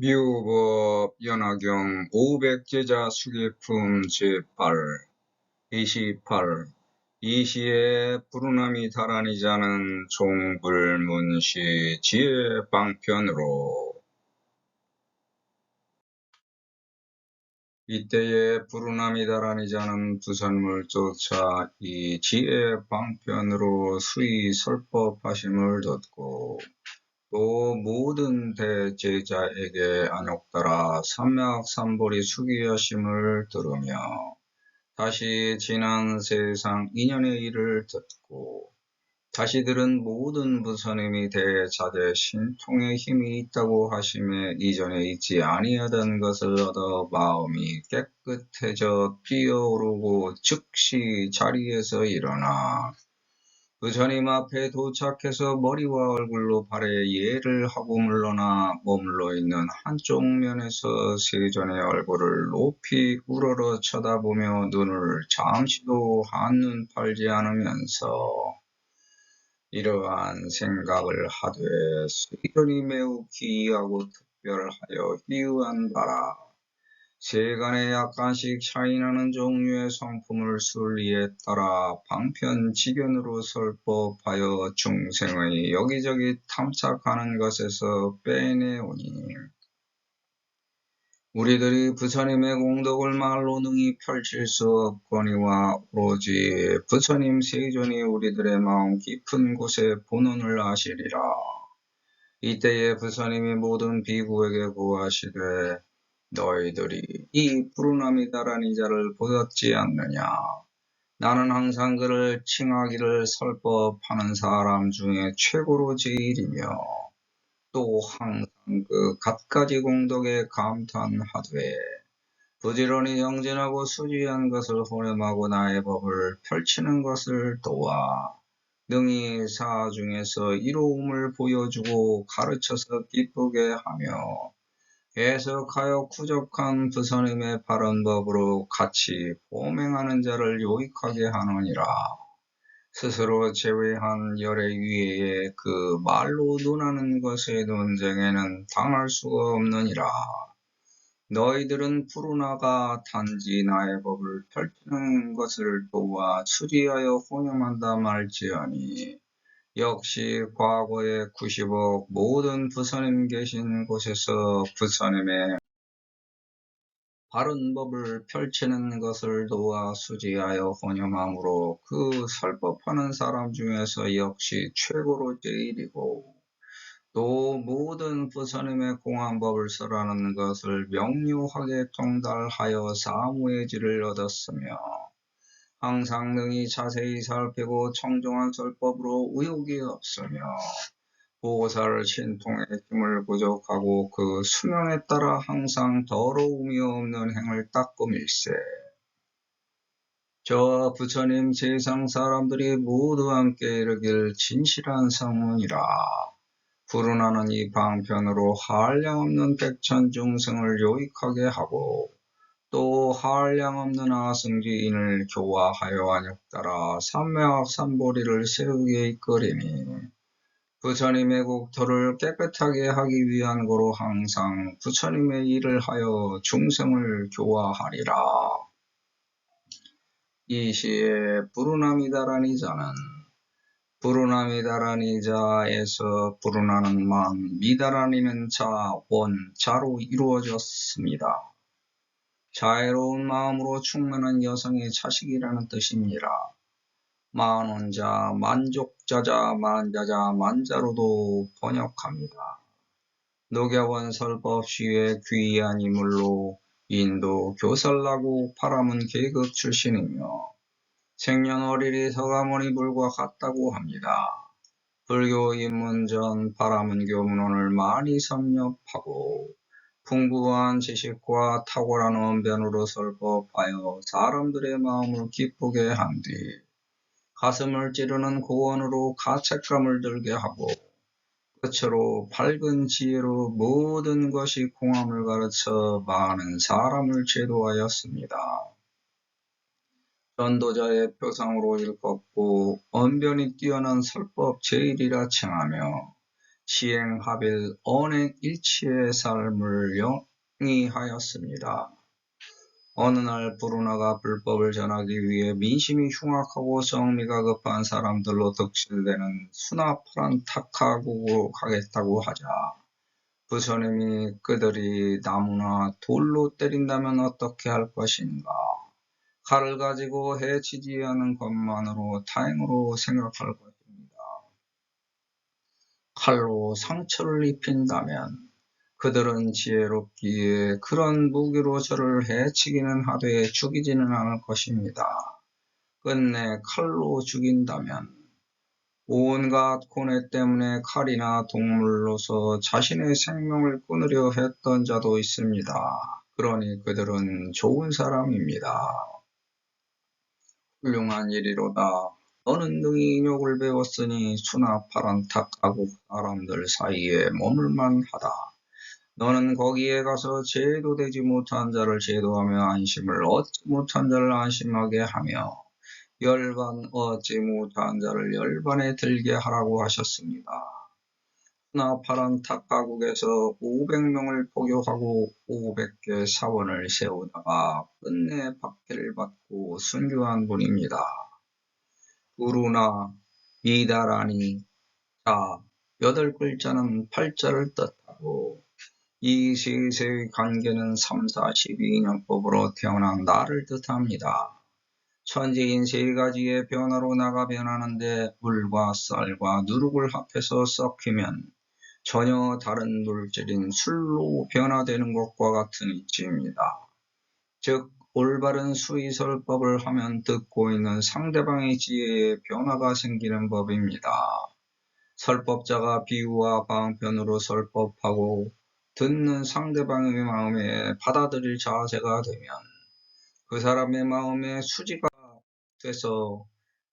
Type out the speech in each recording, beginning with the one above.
미우법 연화경 500제자 수계품 제8 28 이시에 부르나미 다라니 자는 종불문시 지혜 방편으로 이때에 부르나미 다라니 자는 부선물 쫓아 이 지혜 방편으로 수의 설법하심을 듣고 또 모든 대제자에게 안욕따라 삼맥삼보리 수기하심을 들으며 다시 지난 세상 인연의 일을 듣고 다시 들은 모든 부처님이 대자재 신통의 힘이 있다고 하심에 이전에 있지 아니하던 것을 얻어 마음이 깨끗해져 뛰어오르고 즉시 자리에서 일어나 부처님 앞에 도착해서 머리와 얼굴로 발에 예를 하고 물러나 머물러 있는 한쪽 면에서 세존의 얼굴을 높이 우러러 쳐다보며 눈을 잠시도 한눈 팔지 않으면서 이러한 생각을 하되 세존이 매우 기이하고 특별하여 희유한 바라. 세간에 약간씩 차이나는 종류의 성품을 순리에 따라 방편지견으로 설법하여 중생의 여기저기 탐착하는 것에서 빼내오니 우리들이 부처님의 공덕을 말로 능히 펼칠 수 없거니와 오로지 부처님 세존이 우리들의 마음 깊은 곳에 본원을 아시리라. 이때에 부처님이 모든 비구에게 구하시되 너희들이 이 부르나미 다라니 자를 보았지 않느냐? 나는 항상 그를 칭하기를 설법하는 사람 중에 최고로 제일이며 또 항상 그 갖가지 공덕에 감탄하되 부지런히 영진하고 수지한 것을 호렴하고 나의 법을 펼치는 것을 도와 능히 사 중에서 이로움을 보여주고 가르쳐서 기쁘게 하며 해석하여 구족한 부처님의 바른 법으로 같이 범행하는 자를 요익하게 하느니라. 스스로 제외한 열의 위에 그 말로 논하는 것의 논쟁에는 당할 수가 없느니라. 너희들은 부르나가 단지 나의 법을 펼치는 것을 도와 수리하여 혼용한다 말지어니 역시 과거에 90억 모든 부처님 계신 곳에서 부처님의 바른 법을 펼치는 것을 도와 수지하여 혼용함으로 그 설법하는 사람 중에서 역시 최고로 제일이고 또 모든 부처님의 공한 법을 설하는 것을 명료하게 통달하여 사무의 질을 얻었으며 항상 능히 자세히 살피고 청정한 설법으로 의욕이 없으며 보살 신통의 힘을 부족하고 그 수명에 따라 항상 더러움이 없는 행을 닦음일세. 저와 부처님 세상 사람들이 모두 함께 이르길 진실한 성문이라. 부르나는 이 방편으로 한량없는 백천 중생을 요익하게 하고 또 한량없는 아승지인을 교화하여 안욕따라 삼매악삼보리를 세우게 이끌이니 부처님의 국토를 깨끗하게 하기 위한 고로 항상 부처님의 일을 하여 중생을 교화하리라. 이 시에 부르나미다라니 자는 부르나미다라니자에서 부르나는 만, 미다라니는 자, 원, 자로 이루어졌습니다. 자애로운 마음으로 충만한 여성의 자식이라는 뜻입니다. 만원자, 만족자자, 만자자, 만자로도 번역합니다. 녹야원 설법 시에 귀한 인물로 인도 교살라고 파라문 계급 출신이며 생년월일이 서가모니불과 같다고 합니다. 불교 입문 전 파라문교 문헌을 많이 섭렵하고 풍부한 지식과 탁월한 언변으로 설법하여 사람들의 마음을 기쁘게 한 뒤 가슴을 찌르는 고언으로 가책감을 들게 하고 끝으로 밝은 지혜로 모든 것이 공함을 가르쳐 많은 사람을 제도하였습니다. 전도자의 표상으로 일컫고 언변이 뛰어난 설법 제일이라 칭하며 시행하빌 언행 일치의 삶을 영위하였습니다. 어느 날 브루나가 불법을 전하기 위해 민심이 흉악하고 성미가 급한 사람들로 득실되는 수나파란 타카국으로 가겠다고 하자 부처님이 그들이 나무나 돌로 때린다면 어떻게 할 것인가? 칼을 가지고 해치지 않은 것만으로 다행으로 생각할 것입니다. 칼로 상처를 입힌다면 그들은 지혜롭기에 그런 무기로 저를 해치기는 하되 죽이지는 않을 것입니다. 끝내 칼로 죽인다면 온갖 고뇌 때문에 칼이나 동물로서 자신의 생명을 끊으려 했던 자도 있습니다. 그러니 그들은 좋은 사람입니다. 훌륭한 일이로다. 너는 능히 인욕을 배웠으니 수나파란 탁하고 사람들 사이에 머물만 하다. 너는 거기에 가서 죄도 되지 못한 자를 제도하며 안심을 얻지 못한 자를 안심하게 하며 열반 얻지 못한 자를 열반에 들게 하라고 하셨습니다. 수나파란 탁가국에서 500명을 포교하고 500개 사원을 세우다가 끝내 박해를 받고 순교한 분입니다. 우루나 이다라니 자 8글자는 8자를 뜻하고 이 세세의 관계는 3, 4, 12인연법으로 태어난 나를 뜻합니다. 천지인 세 가지의 변화로 나가 변하는데 물과 쌀과 누룩을 합해서 섞이면 전혀 다른 물질인 술로 변화되는 것과 같은 이치입니다. 즉 올바른 수의설법을 하면 듣고 있는 상대방의 지혜에 변화가 생기는 법입니다. 설법자가 비유와 방편으로 설법하고 듣는 상대방의 마음에 받아들일 자세가 되면 그 사람의 마음에 수지가 돼서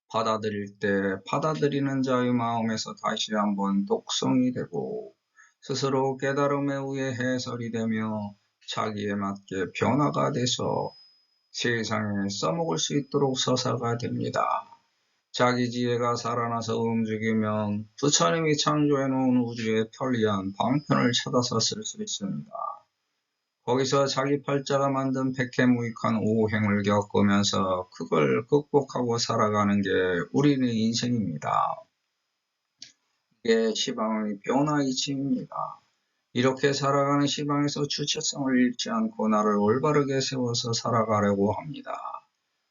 받아들일 때 받아들이는 자의 마음에서 다시 한번 독성이 되고 스스로 깨달음에 의해 해설이 되며 자기에 맞게 변화가 돼서 세상에 써먹을 수 있도록 서사가 됩니다. 자기 지혜가 살아나서 움직이면 부처님이 창조해 놓은 우주의 편리한 방편을 찾아서 쓸 수 있습니다. 거기서 자기 팔자가 만든 백해무익한 오행을 겪으면서 그걸 극복하고 살아가는 게 우리의 인생입니다. 이게 시방의 변화이치입니다. 이렇게 살아가는 시방에서 주체성을 잃지 않고 나를 올바르게 세워서 살아가려고 합니다.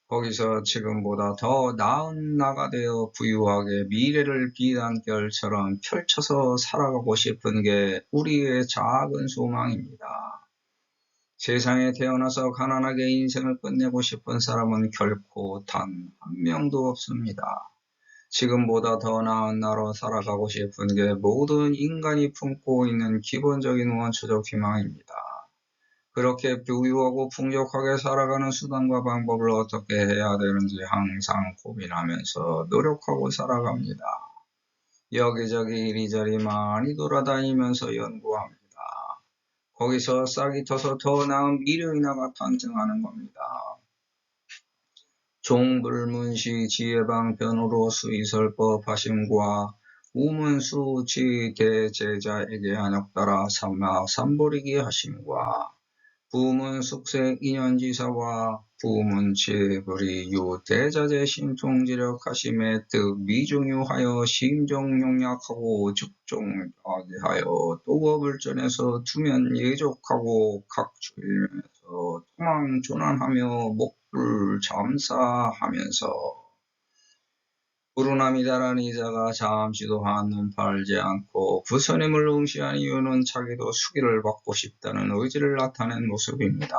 거기서 지금보다 더 나은 나가 되어 부유하게 미래를 비단결처럼 펼쳐서 살아가고 싶은 게 우리의 작은 소망입니다. 세상에 태어나서 가난하게 인생을 끝내고 싶은 사람은 결코 단 한 명도 없습니다. 지금보다 더 나은 나로 살아가고 싶은 게 모든 인간이 품고 있는 기본적인 원초적 희망입니다. 그렇게 부유하고 풍족하게 살아가는 수단과 방법을 어떻게 해야 되는지 항상 고민하면서 노력하고 살아갑니다. 여기저기 이리저리 많이 돌아다니면서 연구합니다. 거기서 싹이 터서 더 나은 미래의 나가 탄생하는 겁니다. 종불문시 지혜방편으로 수의설법 하심과 우문수 지대제자에게 안역따라 삼마삼보리기 하심과 부문숙색 인연지사와 부문치불이 유대자재 신통지력 하심의 뜻 미중유하여 심정용약하고 즉종하게하여 도법을전해서 투면 예족하고 각주일면서 통황존환하며 목불 잠사하면서 부르나미다라는 이자가 잠시도 한눈 팔지 않고 부처님을 응시한 이유는 자기도 수기를 받고 싶다는 의지를 나타낸 모습입니다.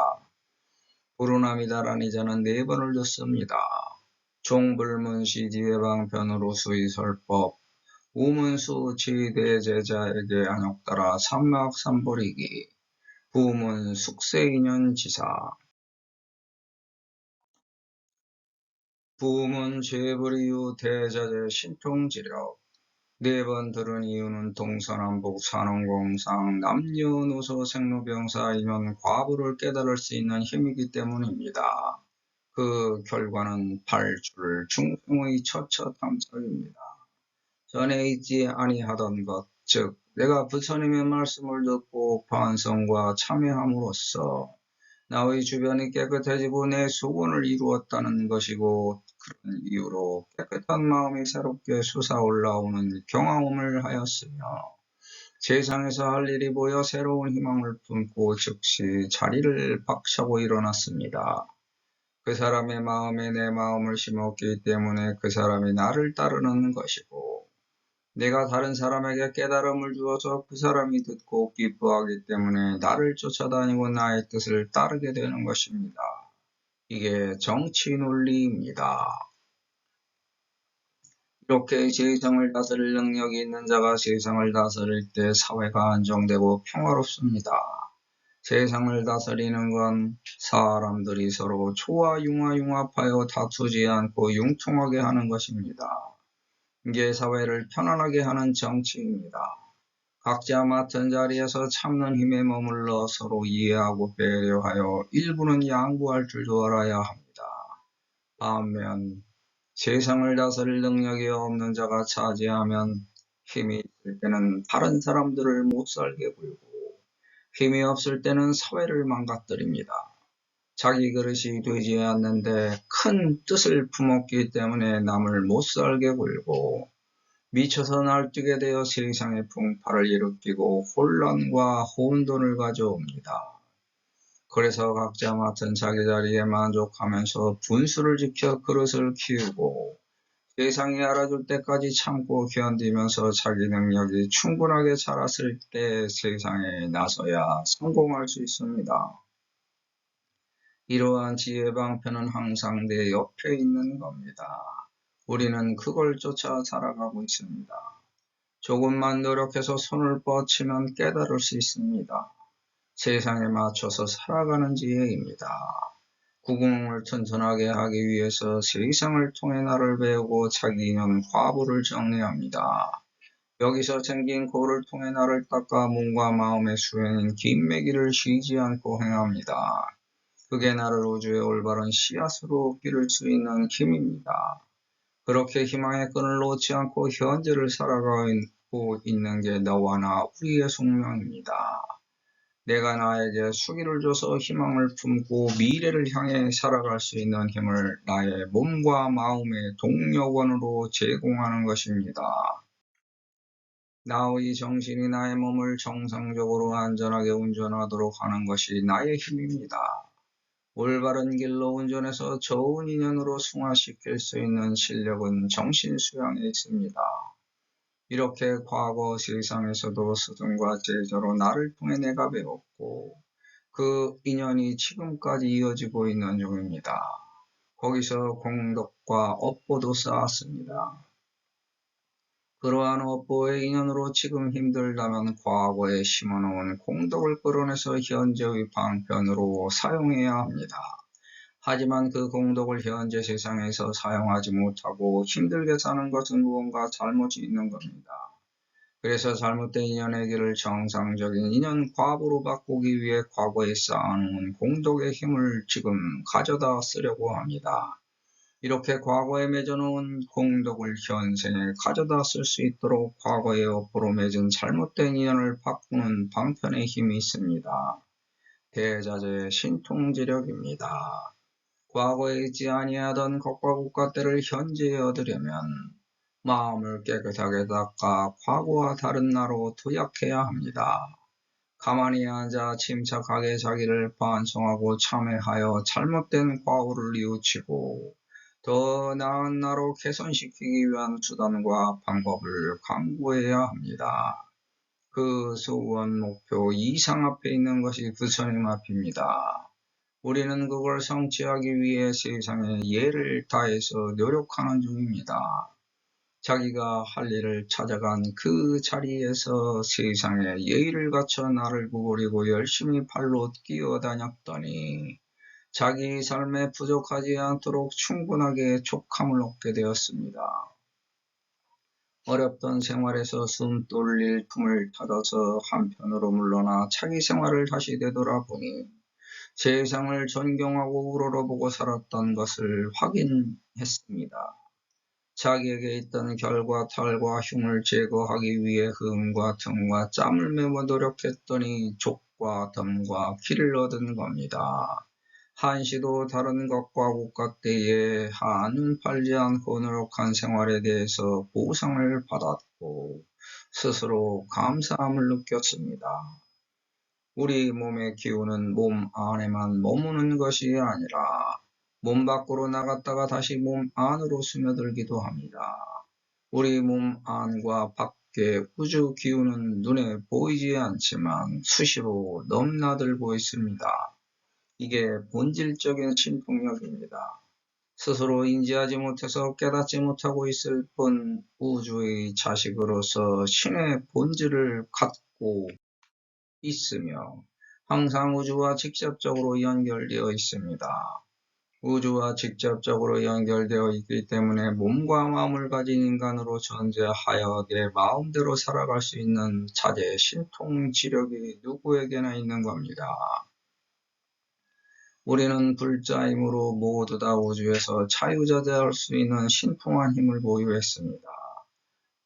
부르나미다라는 이자는 4번을 듣습니다. 종불문시 지혜방편으로 수의설법, 우문수 지대제자에게 안역따라 삼막삼보리기, 부문 숙세인연지사, 부문 죄불이유 대자재 신통지력. 4번 들은 이유는 동서남북 산원공상 남녀노소 생로병사이면 과부를 깨달을 수 있는 힘이기 때문입니다. 그 결과는 8줄 중생의 처처탐착입니다. 전에 있지 아니하던 것, 즉 내가 부처님의 말씀을 듣고 반성과 참여함으로써 나의 주변이 깨끗해지고 내 소원을 이루었다는 것이고, 그런 이유로 깨끗한 마음이 새롭게 솟아올라오는 경험을 하였으며, 세상에서 할 일이 보여 새로운 희망을 품고 즉시 자리를 박차고 일어났습니다. 그 사람의 마음에 내 마음을 심었기 때문에 그 사람이 나를 따르는 것이고, 내가 다른 사람에게 깨달음을 주어서 그 사람이 듣고 기뻐하기 때문에 나를 쫓아다니고 나의 뜻을 따르게 되는 것입니다. 이게 정치 논리입니다. 이렇게 세상을 다스릴 능력이 있는 자가 세상을 다스릴 때 사회가 안정되고 평화롭습니다. 세상을 다스리는 건 사람들이 서로 융합하여 다투지 않고 융통하게 하는 것입니다. 이게 사회를 편안하게 하는 정치입니다. 각자 맡은 자리에서 참는 힘에 머물러 서로 이해하고 배려하여 일부는 양보할 줄도 알아야 합니다. 반면 세상을 다스릴 능력이 없는 자가 차지하면 힘이 있을 때는 다른 사람들을 못 살게 굴고 힘이 없을 때는 사회를 망가뜨립니다. 자기 그릇이 되지 않는데 큰 뜻을 품었기 때문에 남을 못 살게 굴고 미쳐서 날뛰게 되어 세상의 풍파를 일으키고 혼란과 혼돈을 가져옵니다. 그래서 각자 맡은 자기 자리에 만족하면서 분수를 지켜 그릇을 키우고 세상이 알아줄 때까지 참고 견디면서 자기 능력이 충분하게 자랐을 때 세상에 나서야 성공할 수 있습니다. 이러한 지혜 방편은 항상 내 옆에 있는 겁니다. 우리는 그걸 쫓아 살아가고 있습니다. 조금만 노력해서 손을 뻗치면 깨달을 수 있습니다. 세상에 맞춰서 살아가는 지혜입니다. 구공을 튼튼하게 하기 위해서 세상을 통해 나를 배우고 자기 인연 과부를 정리합니다. 여기서 생긴 고를 통해 나를 닦아 몸과 마음의 수행인 긴매기를 쉬지 않고 행합니다. 그게 나를 우주의 올바른 씨앗으로 기를 수 있는 힘입니다. 그렇게 희망의 끈을 놓지 않고 현재를 살아가고 있는 게 너와 나 우리의 숙명입니다. 내가 나에게 수기를 줘서 희망을 품고 미래를 향해 살아갈 수 있는 힘을 나의 몸과 마음의 동력원으로 제공하는 것입니다. 나의 정신이 나의 몸을 정상적으로 안전하게 운전하도록 하는 것이 나의 힘입니다. 올바른 길로 운전해서 좋은 인연으로 승화시킬 수 있는 실력은 정신 수양에 있습니다. 이렇게 과거 세상에서도 스승과 제자로 나를 통해 내가 배웠고 그 인연이 지금까지 이어지고 있는 중입니다. 거기서 공덕과 업보도 쌓았습니다. 그러한 업보의 인연으로 지금 힘들다면 과거에 심어놓은 공덕을 끌어내서 현재의 방편으로 사용해야 합니다. 하지만 그 공덕을 현재 세상에서 사용하지 못하고 힘들게 사는 것은 무언가 잘못이 있는 겁니다. 그래서 잘못된 인연의 길을 정상적인 인연 과보로 바꾸기 위해 과거에 쌓아놓은 공덕의 힘을 지금 가져다 쓰려고 합니다. 이렇게 과거에 맺어놓은 공덕을 현생에 가져다 쓸 수 있도록 과거의 업보로 맺은 잘못된 인연을 바꾸는 방편의 힘이 있습니다. 대자재의 신통지력입니다. 과거에 있지 아니하던 것과 국가때를 현재에 얻으려면 마음을 깨끗하게 닦아 과거와 다른 나로 도약해야 합니다. 가만히 앉아 침착하게 자기를 반성하고 참회하여 잘못된 과오를 뉘우치고 더 나은 나로 개선시키기 위한 수단과 방법을 강구해야 합니다. 그 소원 목표 이상 앞에 있는 것이 부처님 앞입니다. 우리는 그걸 성취하기 위해 세상에 예를 다해서 노력하는 중입니다. 자기가 할 일을 찾아간 그 자리에서 세상에 예의를 갖춰 나를 구부리고 열심히 발로 뛰어다녔더니 자기 삶에 부족하지 않도록 충분하게 족함을 얻게 되었습니다. 어렵던 생활에서 숨 돌릴 틈을 찾아서 한편으로 물러나 자기 생활을 다시 되돌아보니 세상을 존경하고 우러러보고 살았던 것을 확인했습니다. 자기에게 있던 결과 탈과 흉을 제거하기 위해 흠과 틈과 짬을 메워 노력했더니 족과 덤과 기를 얻은 겁니다. 한시도 다른 것과 국가때에 한눈 팔지 않고 노력한 생활에 대해서 보상을 받았고 스스로 감사함을 느꼈습니다. 우리 몸의 기운은 몸 안에만 머무는 것이 아니라 몸 밖으로 나갔다가 다시 몸 안으로 스며들기도 합니다. 우리 몸 안과 밖의 우주 기운은 눈에 보이지 않지만 수시로 넘나들고 있습니다. 이게 본질적인 신통력입니다. 스스로 인지하지 못해서 깨닫지 못하고 있을 뿐 우주의 자식으로서 신의 본질을 갖고 있으며 항상 우주와 직접적으로 연결되어 있습니다. 우주와 직접적으로 연결되어 있기 때문에 몸과 마음을 가진 인간으로 존재하여 내 마음대로 살아갈 수 있는 자제, 신통, 지력이 누구에게나 있는 겁니다. 우리는 불자이므로 모두 다 우주에서 자유자재할 수 있는 신통한 힘을 보유했습니다.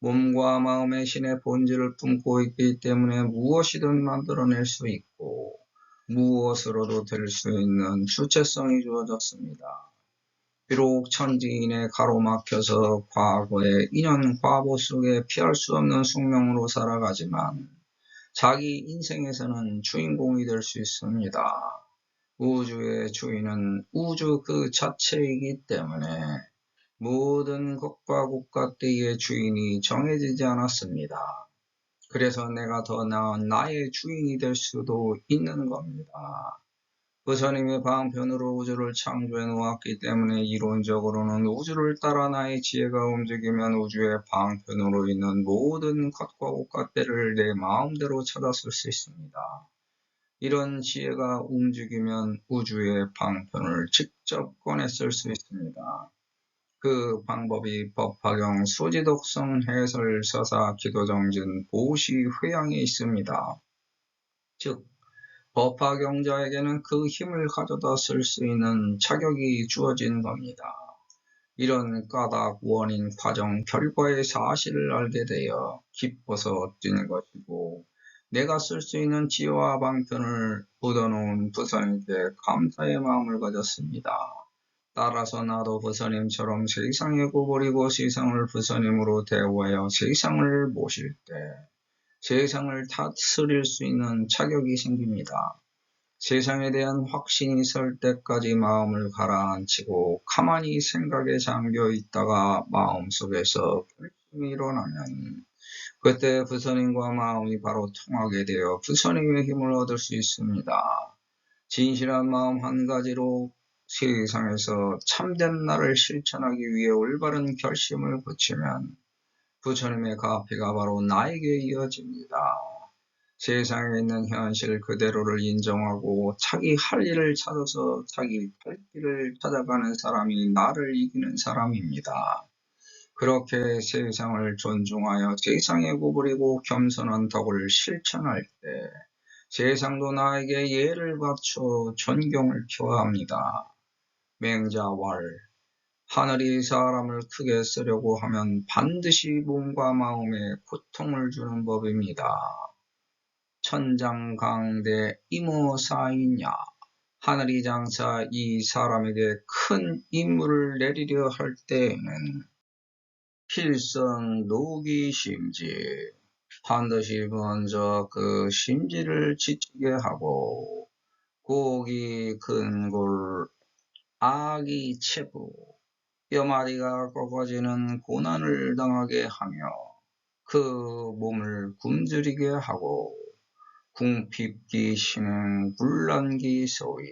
몸과 마음의 신의 본질을 품고 있기 때문에 무엇이든 만들어낼 수 있고 무엇으로도 될 수 있는 주체성이 주어졌습니다. 비록 천지인에 가로막혀서 과거의 인연 과보 속에 피할 수 없는 숙명으로 살아가지만 자기 인생에서는 주인공이 될 수 있습니다. 우주의 주인은 우주 그 자체이기 때문에 모든 것과 국가때의 주인이 정해지지 않았습니다. 그래서 내가 더 나은 나의 주인이 될 수도 있는 겁니다. 부처님의 방편으로 우주를 창조해 놓았기 때문에 이론적으로는 우주를 따라 나의 지혜가 움직이면 우주의 방편으로 있는 모든 것과 국가때를 내 마음대로 찾아쓸 수 있습니다. 이런 지혜가 움직이면 우주의 방편을 직접 꺼내 쓸 수 있습니다. 그 방법이 법화경 수지독성 해설 서사 기도정진 보시 회양에 있습니다. 즉 법화경자에게는 그 힘을 가져다 쓸 수 있는 자격이 주어진 겁니다. 이런 까닭, 원인, 과정, 결과의 사실을 알게 되어 기뻐서 뛰는 것이고 내가 쓸 수 있는 지혜와 방편을 묻어놓은 부처님께 감사의 마음을 가졌습니다. 따라서 나도 부처님처럼 세상에 구버리고 세상을 부처님으로 대우하여 세상을 모실 때 세상을 다스릴 수 있는 자격이 생깁니다. 세상에 대한 확신이 설 때까지 마음을 가라앉히고 가만히 생각에 잠겨 있다가 마음속에서 결심이 일어나면 그때 부처님과 마음이 바로 통하게 되어 부처님의 힘을 얻을 수 있습니다. 진실한 마음 한 가지로 세상에서 참된 나를 실천하기 위해 올바른 결심을 붙이면 부처님의 가피가 바로 나에게 이어집니다. 세상에 있는 현실 그대로를 인정하고 자기 할 일을 찾아서 자기 할 길을 찾아가는 사람이 나를 이기는 사람입니다. 그렇게 세상을 존중하여 세상에 구부리고 겸손한 덕을 실천할 때 세상도 나에게 예를 바쳐 존경을 표합니다. 맹자왈 하늘이 사람을 크게 쓰려고 하면 반드시 몸과 마음에 고통을 주는 법입니다. 천장강대 이모사이냐 하늘이 장차 이 사람에게 큰 임무를 내리려 할 때에는 필성 노기심지 반드시 먼저 그 심지를 지치게 하고 고기 근골 아기 체부 뼈마디가 꺾어지는 고난을 당하게 하며 그 몸을 굶주리게 하고 궁핍기 신행 불란기 소위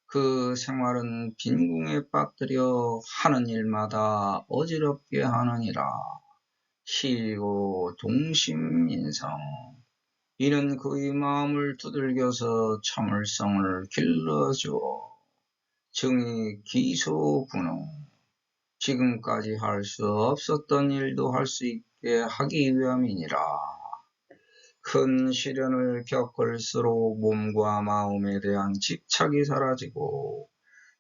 그 생활은 빈궁에 빠뜨려 하는 일마다 어지럽게 하느니라. 시고 동심인성 이는 그의 마음을 두들겨서 참을성을 길러주어 증이 기소분홍 지금까지 할 수 없었던 일도 할 수 있게 하기 위함이니라. 큰 시련을 겪을수록 몸과 마음에 대한 집착이 사라지고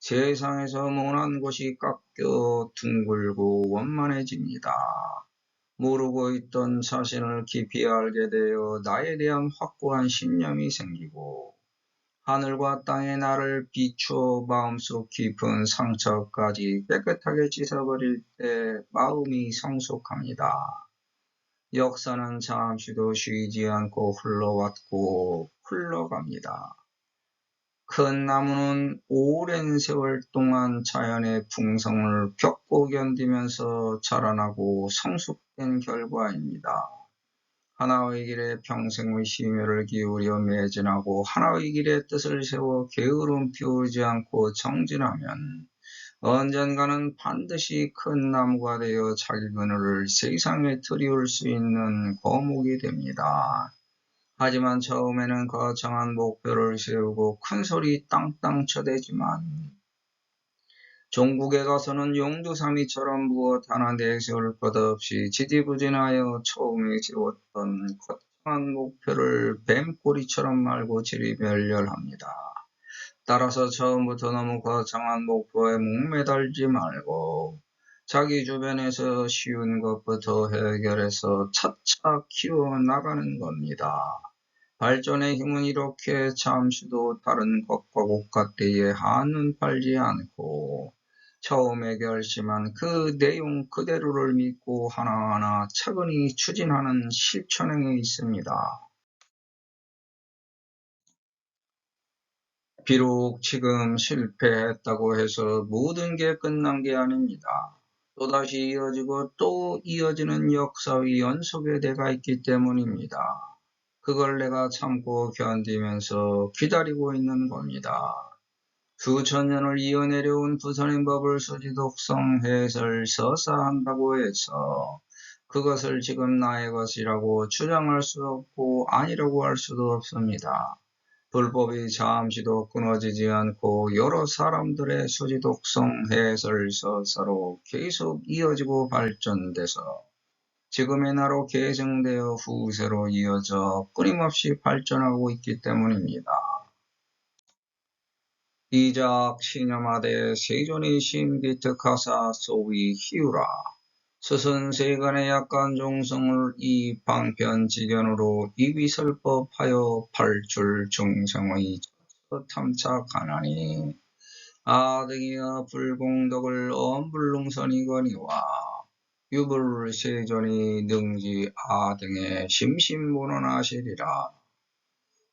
세상에서 모난 곳이 깎여 둥글고 원만해집니다. 모르고 있던 자신을 깊이 알게 되어 나에 대한 확고한 신념이 생기고 하늘과 땅에 나를 비추어 마음속 깊은 상처까지 깨끗하게 씻어버릴 때 마음이 성숙합니다. 역사는 잠시도 쉬지 않고 흘러왔고 흘러갑니다. 큰 나무는 오랜 세월 동안 자연의 풍성을 겪고 견디면서 자라나고 성숙된 결과입니다. 하나의 길에 평생의 심혈을 기울여 매진하고 하나의 길에 뜻을 세워 게으름 피우지 않고 정진하면 언젠가는 반드시 큰 나무가 되어 자기 그늘을 세상에 드리울 수 있는 거목이 됩니다. 하지만 처음에는 거창한 목표를 세우고 큰소리 땅땅 쳐대지만 종국에 가서는 용두사미처럼 무엇 하나 내세울 것 없이 지지부진하여 처음에 세웠던 거창한 목표를 뱀꼬리처럼 말고 지리멸렬합니다. 따라서 처음부터 너무 거창한 목표에 목매달지 말고 자기 주변에서 쉬운 것부터 해결해서 차차 키워나가는 겁니다. 발전의 힘은 이렇게 잠시도 다른 것과 같대에 한눈 팔지 않고 처음에 결심한 그 내용 그대로를 믿고 하나하나 차근히 추진하는 실천행에 있습니다. 비록 지금 실패했다고 해서 모든 게 끝난 게 아닙니다. 또다시 이어지고 또 이어지는 역사의 연속에 내가 있기 때문입니다. 그걸 내가 참고 견디면서 기다리고 있는 겁니다. 수천 년을 이어내려온 부처님 법을 수지 독성 해설 서사한다고 해서 그것을 지금 나의 것이라고 주장할 수 없고 아니라고 할 수도 없습니다. 불법이 잠시도 끊어지지 않고 여러 사람들의 수지 독성 해설 서사로 계속 이어지고 발전돼서 지금의 나로 계승되어 후세로 이어져 끊임없이 발전하고 있기 때문입니다. 이작 신여마대 세존이 심기특하사 소위 희유라. 스승세간의 약간 종성을 이 방편지견으로 이비설법하여 팔줄 중생의 탐착하나니 아등이여 불공덕을 엄불능선이거니와 유불세존이 능지 아등의 심심문원하시리라.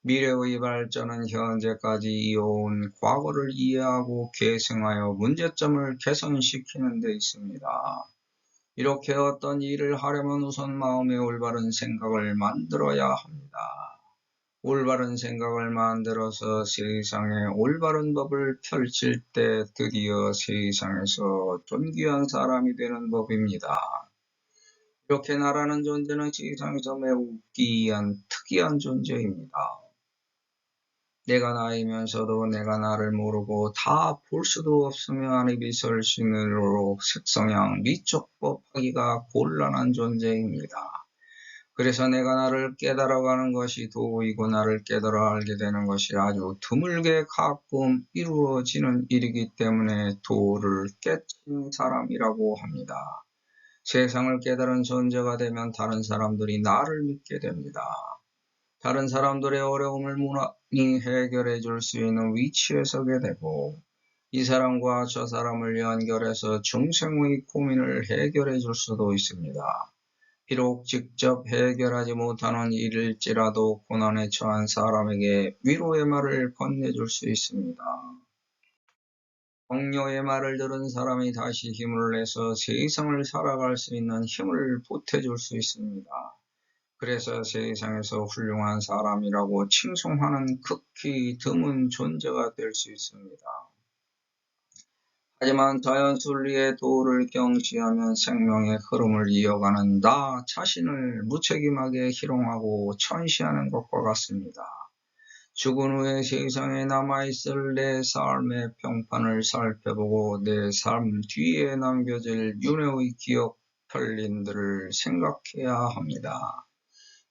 미래의 발전은 현재까지 이어온 과거를 이해하고 계승하여 문제점을 개선시키는 데 있습니다. 이렇게 어떤 일을 하려면 우선 마음에 올바른 생각을 만들어야 합니다. 올바른 생각을 만들어서 세상에 올바른 법을 펼칠 때 드디어 세상에서 존귀한 사람이 되는 법입니다. 이렇게 나라는 존재는 세상에서 매우 기이한 특이한 존재입니다. 내가 나이면서도 내가 나를 모르고 다 볼 수도 없으며 안이비설신으로 색성향 미촉법하기가 곤란한 존재입니다. 그래서 내가 나를 깨달아가는 것이 도이고 나를 깨달아 알게 되는 것이 아주 드물게 가끔 이루어지는 일이기 때문에 도를 깨친 사람이라고 합니다. 세상을 깨달은 존재가 되면 다른 사람들이 나를 믿게 됩니다. 다른 사람들의 어려움을 무난히 해결해 줄 수 있는 위치에 서게 되고 이 사람과 저 사람을 연결해서 중생의 고민을 해결해 줄 수도 있습니다. 비록 직접 해결하지 못하는 일일지라도 고난에 처한 사람에게 위로의 말을 건네줄 수 있습니다. 격려의 말을 들은 사람이 다시 힘을 내서 세상을 살아갈 수 있는 힘을 보태줄 수 있습니다. 그래서 세상에서 훌륭한 사람이라고 칭송하는 극히 드문 존재가 될 수 있습니다. 하지만 자연순리의 도를 경시하면 생명의 흐름을 이어가는 나 자신을 무책임하게 희롱하고 천시하는 것과 같습니다. 죽은 후에 세상에 남아있을 내 삶의 평판을 살펴보고 내 삶 뒤에 남겨질 윤회의 기억 편린들을 생각해야 합니다.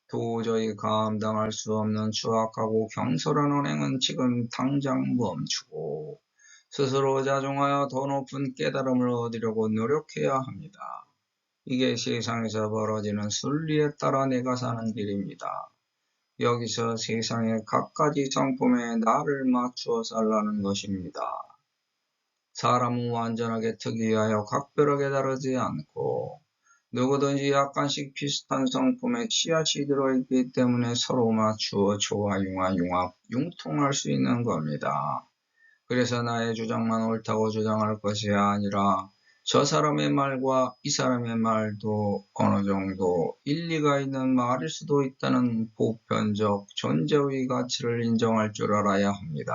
도저히 감당할 수 없는 추악하고 경솔한 언행은 지금 당장 멈추고 스스로 자중하여 더 높은 깨달음을 얻으려고 노력해야 합니다. 이게 세상에서 벌어지는 순리에 따라 내가 사는 길입니다. 여기서 세상의 갖가지 성품에 나를 맞추어 살라는 것입니다. 사람은 완전하게 특이하여 각별하게 다르지 않고 누구든지 약간씩 비슷한 성품의 씨앗이 들어있기 때문에 서로 맞추어 조화, 융합, 융통할 수 있는 겁니다. 그래서 나의 주장만 옳다고 주장할 것이 아니라 저 사람의 말과 이 사람의 말도 어느 정도 일리가 있는 말일 수도 있다는 보편적 존재의 가치를 인정할 줄 알아야 합니다.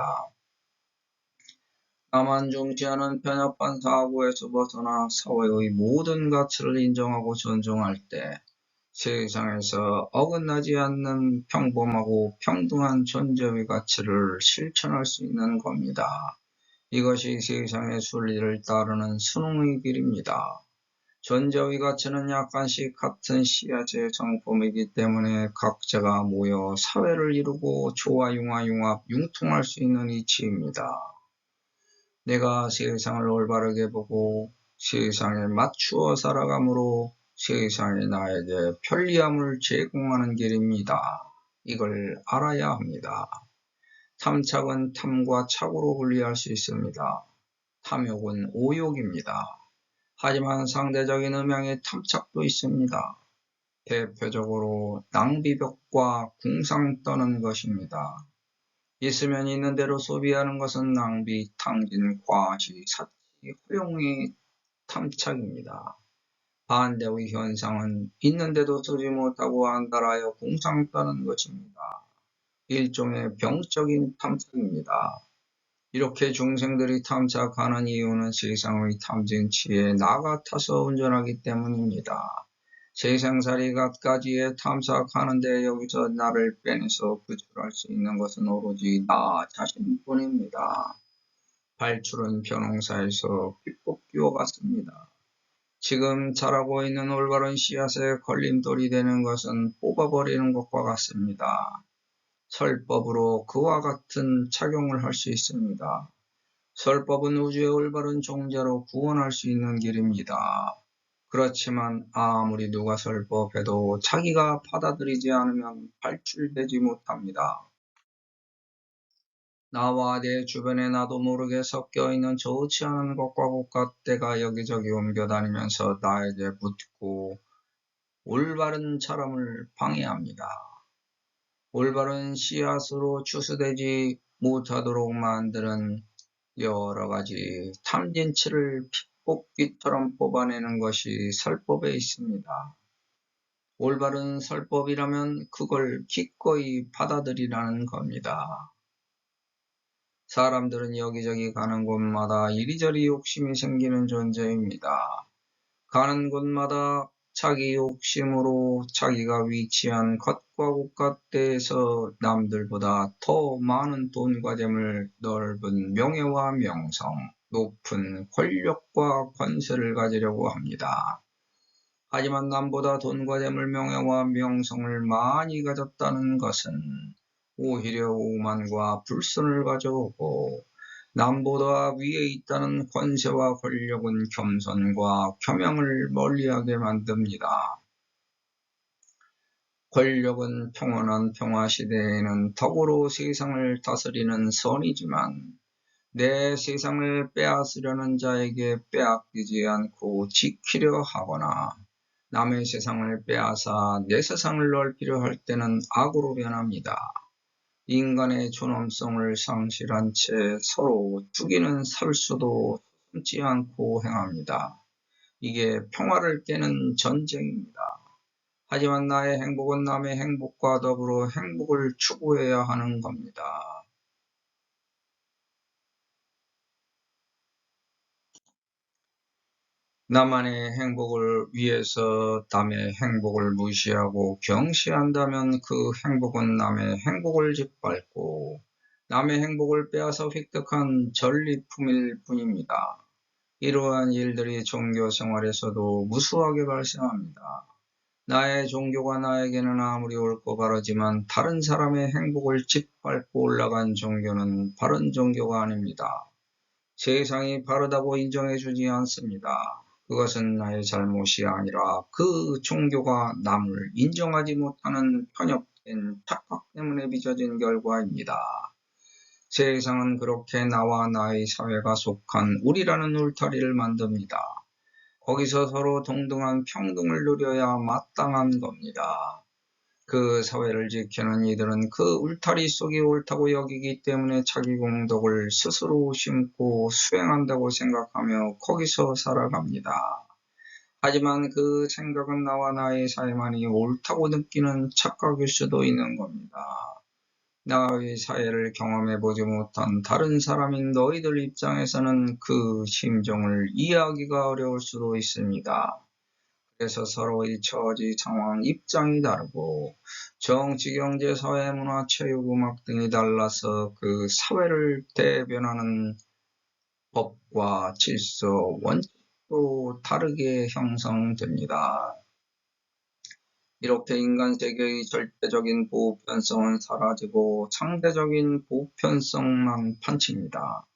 나만 중시하는 편협한 사고에서 벗어나 사회의 모든 가치를 인정하고 존중할 때 세상에서 어긋나지 않는 평범하고 평등한 존재의 가치를 실천할 수 있는 겁니다. 이것이 세상의 순리를 따르는 순응의 길입니다. 존재의 가치는 약간씩 같은 씨앗의 성품이기 때문에 각자가 모여 사회를 이루고 조화, 융합, 융통할 수 있는 이치입니다. 내가 세상을 올바르게 보고 세상에 맞추어 살아감으로 세상이 나에게 편리함을 제공하는 길입니다. 이걸 알아야 합니다. 탐착은 탐과 착으로 분리할 수 있습니다. 탐욕은 오욕입니다. 하지만 상대적인 음양의 탐착도 있습니다. 대표적으로 낭비벽과 궁상 떠는 것입니다. 있으면 있는 대로 소비하는 것은 낭비, 탕진, 과시, 사치, 허용의 탐착입니다. 반대의 현상은 있는데도 쓰지 못하고 안달하여 궁상 떠는 것입니다. 일종의 병적인 탐착입니다. 이렇게 중생들이 탐착하는 이유는 세상의 탐진치에 나 같아서 운전하기 때문입니다. 세상살이 갖가지에 탐색하는데 여기서 나를 빼내서 구출할 수 있는 것은 오로지 나 자신뿐입니다. 발출은 벼농사에서 비뽑기와 같습니다. 지금 자라고 있는 올바른 씨앗에 걸림돌이 되는 것은 뽑아버리는 것과 같습니다. 설법으로 그와 같은 착용을 할 수 있습니다. 설법은 우주의 올바른 종자로 구원할 수 있는 길입니다. 그렇지만 아무리 누가 설법해도 자기가 받아들이지 않으면 발출되지 못합니다. 나와 내 주변에 나도 모르게 섞여있는 좋지 않은 것과 꽃갓대가 여기저기 옮겨다니면서 나에게 붙고 올바른 자람을 방해합니다. 올바른 씨앗으로 추수되지 못하도록 만드는 여러가지 탐진치를 핏뽑기처럼 뽑아내는 것이 설법에 있습니다. 올바른 설법이라면 그걸 기꺼이 받아들이라는 겁니다. 사람들은 여기저기 가는 곳마다 이리저리 욕심이 생기는 존재입니다. 가는 곳마다 자기 욕심으로 자기가 위치한 겉과 곳갓대에서 남들보다 더 많은 돈과 재물, 넓은 명예와 명성, 높은 권력과 권세를 가지려고 합니다. 하지만 남보다 돈과 재물, 명예와 명성을 많이 가졌다는 것은 오히려 오만과 불선을 가져오고 남보다 위에 있다는 권세와 권력은 겸손과 겸양을 멀리하게 만듭니다. 권력은 평온한 평화시대에는 덕으로 세상을 다스리는 선이지만 내 세상을 빼앗으려는 자에게 빼앗기지 않고 지키려 하거나 남의 세상을 빼앗아 내 세상을 넓히려 할 때는 악으로 변합니다. 인간의 존엄성을 상실한 채 서로 죽이는 살수도 숨지 않고 행합니다. 이게 평화를 깨는 전쟁입니다. 하지만 나의 행복은 남의 행복과 더불어 행복을 추구해야 하는 겁니다. 나만의 행복을 위해서 남의 행복을 무시하고 경시한다면 그 행복은 남의 행복을 짓밟고 남의 행복을 빼앗아 획득한 전리품일 뿐입니다. 이러한 일들이 종교 생활에서도 무수하게 발생합니다. 나의 종교가 나에게는 아무리 옳고 바르지만 다른 사람의 행복을 짓밟고 올라간 종교는 바른 종교가 아닙니다. 세상이 바르다고 인정해주지 않습니다. 그것은 나의 잘못이 아니라 그 종교가 남을 인정하지 못하는 편협된 착각 때문에 빚어진 결과입니다. 세상은 그렇게 나와 나의 사회가 속한 우리라는 울타리를 만듭니다. 거기서 서로 동등한 평등을 누려야 마땅한 겁니다. 그 사회를 지키는 이들은 그 울타리 속이 옳다고 여기기 때문에 자기 공덕을 스스로 심고 수행한다고 생각하며 거기서 살아갑니다. 하지만 그 생각은 나와 나의 사회만이 옳다고 느끼는 착각일 수도 있는 겁니다. 나의 사회를 경험해보지 못한 다른 사람인 너희들 입장에서는 그 심정을 이해하기가 어려울 수도 있습니다. 그래서 서로의 처지, 상황, 입장이 다르고 정치, 경제, 사회, 문화, 체육, 음악 등이 달라서 그 사회를 대변하는 법과 질서, 원칙도 다르게 형성됩니다. 이렇게 인간 세계의 절대적인 보편성은 사라지고 상대적인 보편성만 판칩니다.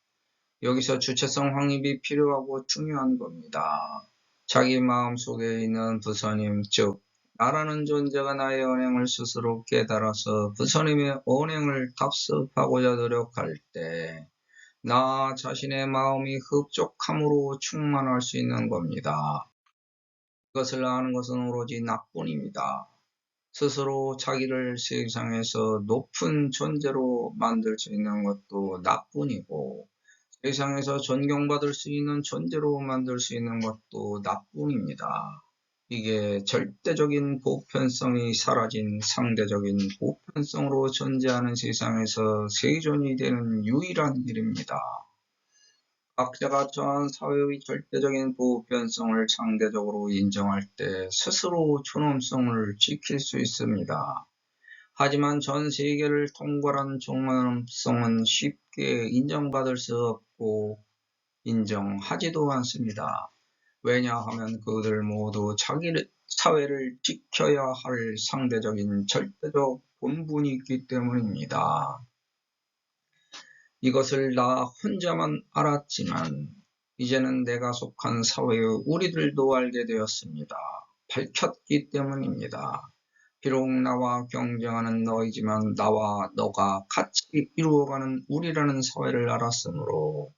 여기서 주체성 확립이 필요하고 중요한 겁니다. 자기 마음속에 있는 부처님, 즉 나라는 존재가 나의 언행을 스스로 깨달아서 부처님의 언행을 답습하고자 노력할 때 나 자신의 마음이 흡족함으로 충만할 수 있는 겁니다. 이것을 아는 것은 오로지 나뿐입니다. 스스로 자기를 세상에서 높은 존재로 만들 수 있는 것도 나뿐이고 세상에서 존경받을 수 있는 존재로 만들 수 있는 것도 나뿐입니다. 이게 절대적인 보편성이 사라진 상대적인 보편성으로 존재하는 세상에서 생존이 되는 유일한 길입니다. 각자가 처한 사회의 절대적인 보편성을 상대적으로 인정할 때 스스로 존엄성을 지킬 수 있습니다. 하지만 전 세계를 통괄한 존엄성은 쉽게 인정받을 수 없고 인정하지도 않습니다. 왜냐하면 그들 모두 자기 사회를 지켜야 할 상대적인 절대적 본분이 있기 때문입니다. 이것을 나 혼자만 알았지만 이제는 내가 속한 사회의 우리들도 알게 되었습니다. 밝혔기 때문입니다. 비록 나와 경쟁하는 너이지만 나와 너가 같이 이루어가는 우리라는 사회를 알았으므로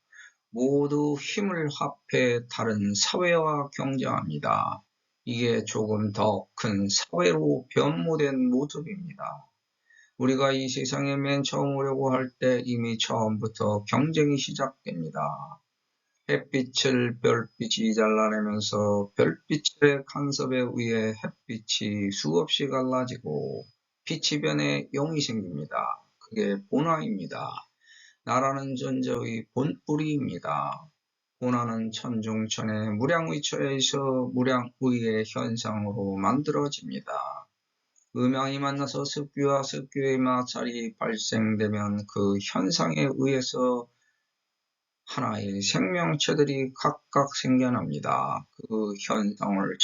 모두 힘을 합해 다른 사회와 경쟁합니다. 이게 조금 더 큰 사회로 변모된 모습입니다. 우리가 이 세상에 맨 처음 오려고 할 때 이미 처음부터 경쟁이 시작됩니다. 햇빛을 별빛이 잘라내면서 별빛의 간섭에 의해 햇빛이 수없이 갈라지고 빛이 변해 영이 생깁니다. 그게 본화입니다. 나라는 존재의 본뿌리입니다. 본화는 천중천의 무량의처에서 무량의의 현상으로 만들어집니다. 음양이 만나서 습기와 습기의 마찰이 발생되면 그 현상에 의해서 하나의 생명체들이 각각 생겨납니다. 그 현상을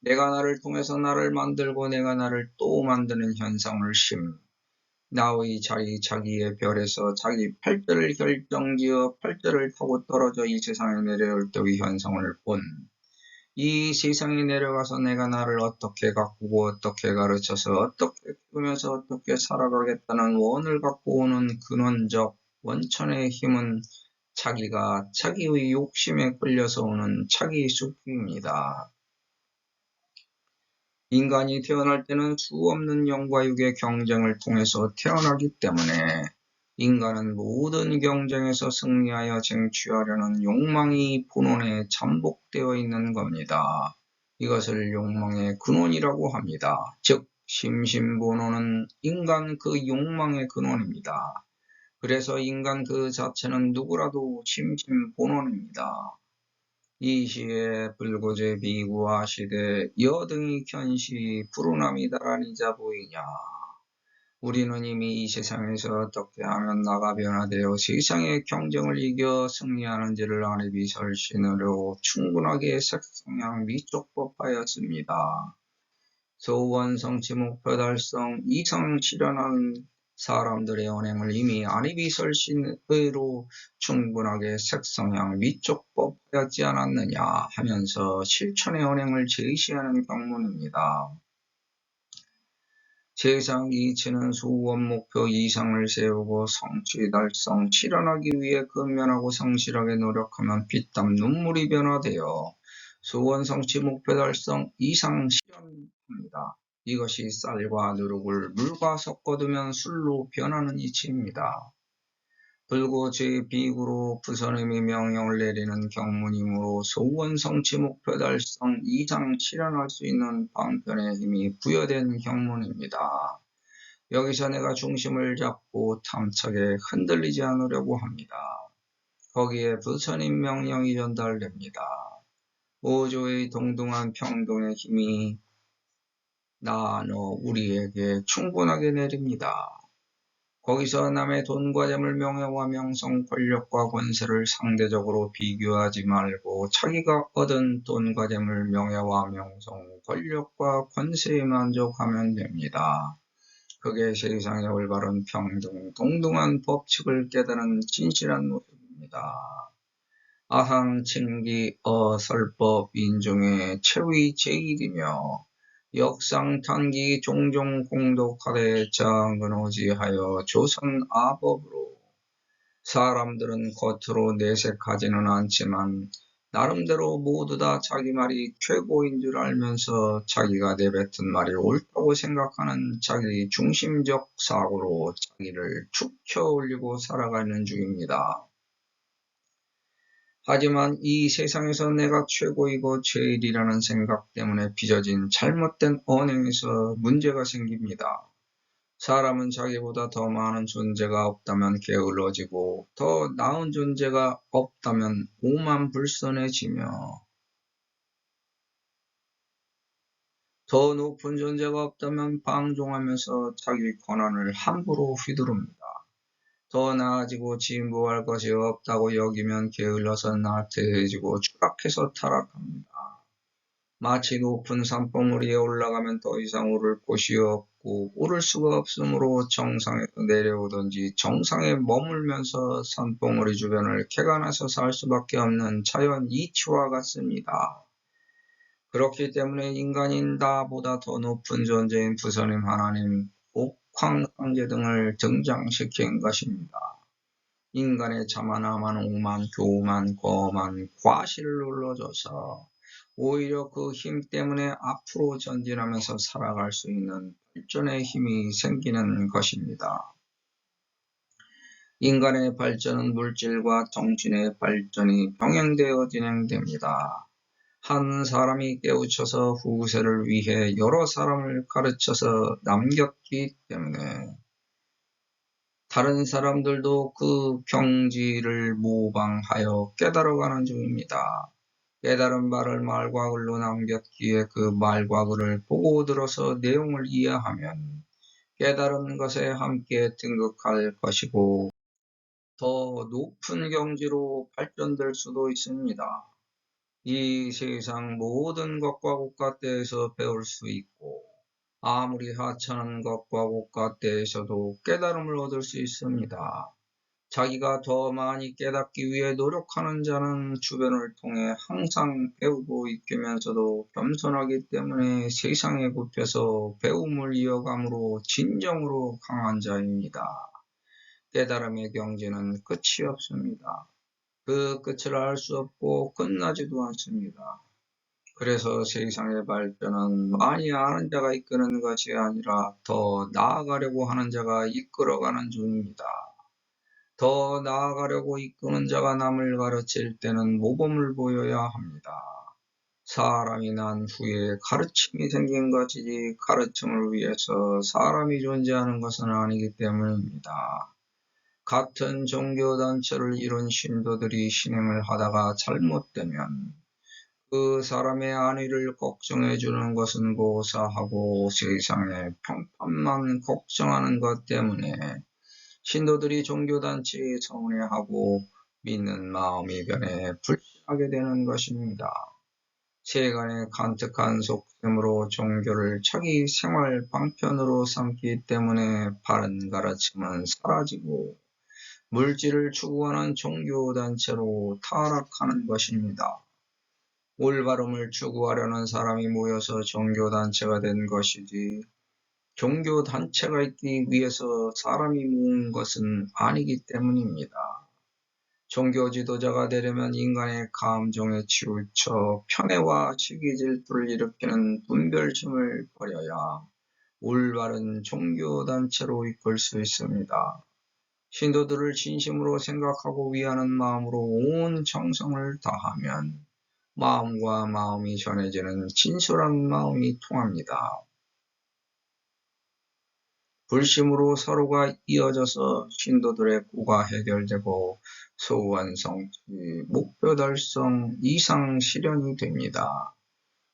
내가 나를 통해서 나를 만들고 내가 나를 또 만드는 현상을 나의 자기의 별에서 자기 팔자를 결정지어 팔자를 타고 떨어져 이 세상에 내려올 때의 현상을 이 세상에 내려가서 내가 나를 어떻게 가꾸고 어떻게 가르쳐서 어떻게 키우면서 어떻게 살아가겠다는 원을 갖고 오는 근원적 원천의 힘은 자기가 자기의 욕심에 끌려서 오는 자기 숲입니다. 인간이 태어날 때는 수없는 영과 육의 경쟁을 통해서 태어나기 때문에 인간은 모든 경쟁에서 승리하여 쟁취하려는 욕망이 본원에 잠복되어 있는 겁니다. 이것을 욕망의 근원이라고 합니다. 즉 심심본원은 인간 그 욕망의 근원입니다. 그래서 인간 그 자체는 누구라도 심심본원입니다. 이 시에 불고제 비구와 시대 여등이 견시 불운함이 다라니자 보이냐. 우리는 이미 이 세상에서 어떻게 하면 나가 변화되어 세상의 경쟁을 이겨 승리하는지를 아내비 설신으로 충분하게 색성향 미촉법하였습니다. 소원 성취 목표 달성 이상 실현한 사람들의 언행을 이미 안입이설신의로 충분하게 색성향 미촉법하였지 않았느냐 하면서 실천의 언행을 제시하는 경문입니다. 세상 이치는 수원 목표 이상을 세우고 성취 달성 실현하기 위해 근면하고 성실하게 노력하면 피땀 눈물이 변화되어 수원 성취 목표 달성 이상 실현합니다. 이것이 쌀과 누룩을 물과 섞어두면 술로 변하는 이치입니다. 불구 제2구로 부처님이 명령을 내리는 경문이므로 소원 성취 목표 달성 이상 실현할 수 있는 방편의 힘이 부여된 경문입니다. 여기서 내가 중심을 잡고 탐차게 흔들리지 않으려고 합니다. 거기에 부처님 명령이 전달됩니다. 오조의 동등한 평등의 힘이 나, 너, 우리에게 충분하게 내립니다. 거기서 남의 돈과 재물, 명예와 명성, 권력과 권세를 상대적으로 비교하지 말고 자기가 얻은 돈과 재물, 명예와 명성, 권력과 권세에 만족하면 됩니다. 그게 세상의 올바른 평등, 동등한 법칙을 깨달은 진실한 모습입니다. 아상, 칭기, 설법, 인중의 최위 제일이며 역상, 탄기, 종종 공독하되 장근오지하여 조선 아법으로 사람들은 겉으로 내색하지는 않지만 나름대로 모두 다 자기 말이 최고인 줄 알면서 자기가 내뱉은 말이 옳다고 생각하는 자기 중심적 사고로 자기를 축혀 올리고 살아가는 중입니다. 하지만 이 세상에서 내가 최고이고 제일이라는 생각 때문에 빚어진 잘못된 언행에서 문제가 생깁니다. 사람은 자기보다 더 많은 존재가 없다면 게을러지고 더 나은 존재가 없다면 오만불선해지며 더 높은 존재가 없다면 방종하면서 자기 권한을 함부로 휘두릅니다. 더 나아지고 진보할 것이 없다고 여기면 게을러서 나태해지고 추락해서 타락합니다. 마치 높은 산봉우리에 올라가면 더 이상 오를 곳이 없고 오를 수가 없으므로 정상에서 내려오든지 정상에 머물면서 산봉우리 주변을 캐관해서 살 수밖에 없는 자연 이치와 같습니다. 그렇기 때문에 인간인 나보다 더 높은 존재인 부처님 하나님, 옥황상제 등을 등장시킨 것입니다. 인간의 자만함한 오만, 교만, 거만, 과실을 눌러줘서 오히려 그 힘 때문에 앞으로 전진하면서 살아갈 수 있는 발전의 힘이 생기는 것입니다. 인간의 발전은 물질과 정신의 발전이 병행되어 진행됩니다. 한 사람이 깨우쳐서 후세를 위해 여러 사람을 가르쳐서 남겼기 때문에 다른 사람들도 그 경지를 모방하여 깨달아가는 중입니다. 깨달은 바를 말과 글로 남겼기에 그 말과 글을 보고 들어서 내용을 이해하면 깨달은 것에 함께 등극할 것이고 더 높은 경지로 발전될 수도 있습니다. 이 세상 모든 것과 국가대에서 배울 수 있고 아무리 하찮은 것과 국가대에서도 깨달음을 얻을 수 있습니다. 자기가 더 많이 깨닫기 위해 노력하는 자는 주변을 통해 항상 배우고 익히면서도 겸손하기 때문에 세상에 굽혀서 배움을 이어감으로 진정으로 강한 자입니다. 깨달음의 경지는 끝이 없습니다. 그 끝을 알 수 없고 끝나지도 않습니다. 그래서 세상의 발전은 많이 아는 자가 이끄는 것이 아니라 더 나아가려고 하는 자가 이끌어가는 중입니다. 더 나아가려고 이끄는 자가 남을 가르칠 때는 모범을 보여야 합니다. 사람이 난 후에 가르침이 생긴 것이지 가르침을 위해서 사람이 존재하는 것은 아니기 때문입니다. 같은 종교단체를 이룬 신도들이 신행을 하다가 잘못되면 그 사람의 안위를 걱정해 주는 것은 고사하고 세상의 평판만 걱정하는 것 때문에 신도들이 종교단체에 서운해하고 믿는 마음이 변해 불신하게 되는 것입니다. 세간의 간특한 속셈으로 종교를 자기 생활 방편으로 삼기 때문에 바른 가르침은 사라지고 물질을 추구하는 종교단체로 타락하는 것입니다. 올바름을 추구하려는 사람이 모여서 종교단체가 된 것이지 종교단체가 있기 위해서 사람이 모은 것은 아니기 때문입니다. 종교 지도자가 되려면 인간의 감정에 치우쳐 편애와 시기 질투를 일으키는 분별심을 버려야 올바른 종교단체로 이끌 수 있습니다. 신도들을 진심으로 생각하고 위하는 마음으로 온 정성을 다하면 마음과 마음이 전해지는 진솔한 마음이 통합니다. 불심으로 서로가 이어져서 신도들의 구가 해결되고 소원 성취, 목표 달성, 이상 실현이 됩니다.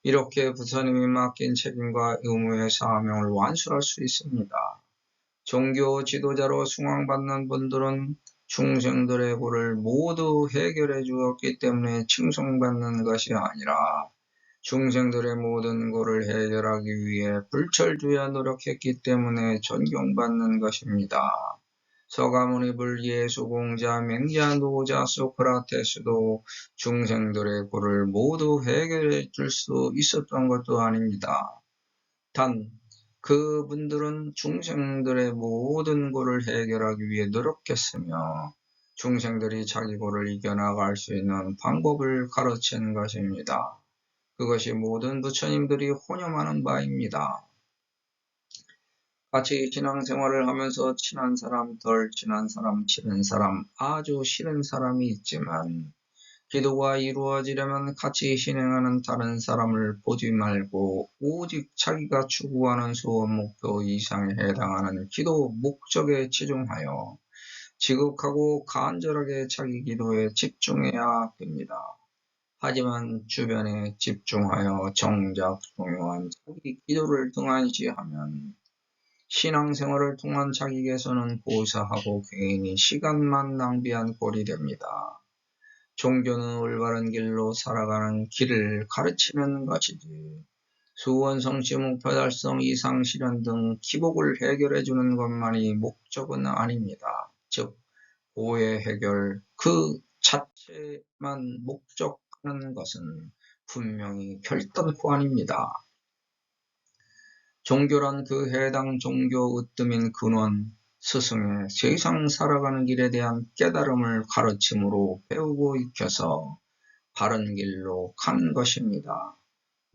이렇게 부처님이 맡긴 책임과 의무의 사명을 완수할 수 있습니다. 종교 지도자로 숭앙받는 분들은 중생들의 고를 모두 해결해 주었기 때문에 칭송받는 것이 아니라 중생들의 모든 고를 해결하기 위해 불철주야 노력했기 때문에 존경받는 것입니다. 서가모니 불 예수공자 맹자 노자 소크라테스도 중생들의 고를 모두 해결해 줄 수 있었던 것도 아닙니다. 단 그분들은 중생들의 모든 고를 해결하기 위해 노력했으며 중생들이 자기 고를 이겨나갈 수 있는 방법을 가르친 것입니다. 그것이 모든 부처님들이 혼념하는 바입니다. 같이 신앙생활을 하면서 친한 사람, 덜 친한 사람, 싫은 사람, 아주 싫은 사람이 있지만 기도가 이루어지려면 같이 신행하는 다른 사람을 보지 말고 오직 자기가 추구하는 소원 목표 이상에 해당하는 기도 목적에 치중하여 지극하고 간절하게 자기 기도에 집중해야 됩니다. 하지만 주변에 집중하여 정작 중요한 자기 기도를 등한시하면 신앙생활을 통한 자기 개선은 고사하고 괜히 시간만 낭비한 꼴이 됩니다. 종교는 올바른 길로 살아가는 길을 가르치는 것이지 소원 성취, 목표 달성, 이상 실현 등 기복을 해결해 주는 것만이 목적은 아닙니다. 즉 오해 해결 그 자체만 목적하는 것은 분명히 결단코 아닙니다. 종교란 그 해당 종교 으뜸인 근원, 스승의 세상 살아가는 길에 대한 깨달음을 가르침으로 배우고 익혀서 바른 길로 간 것입니다.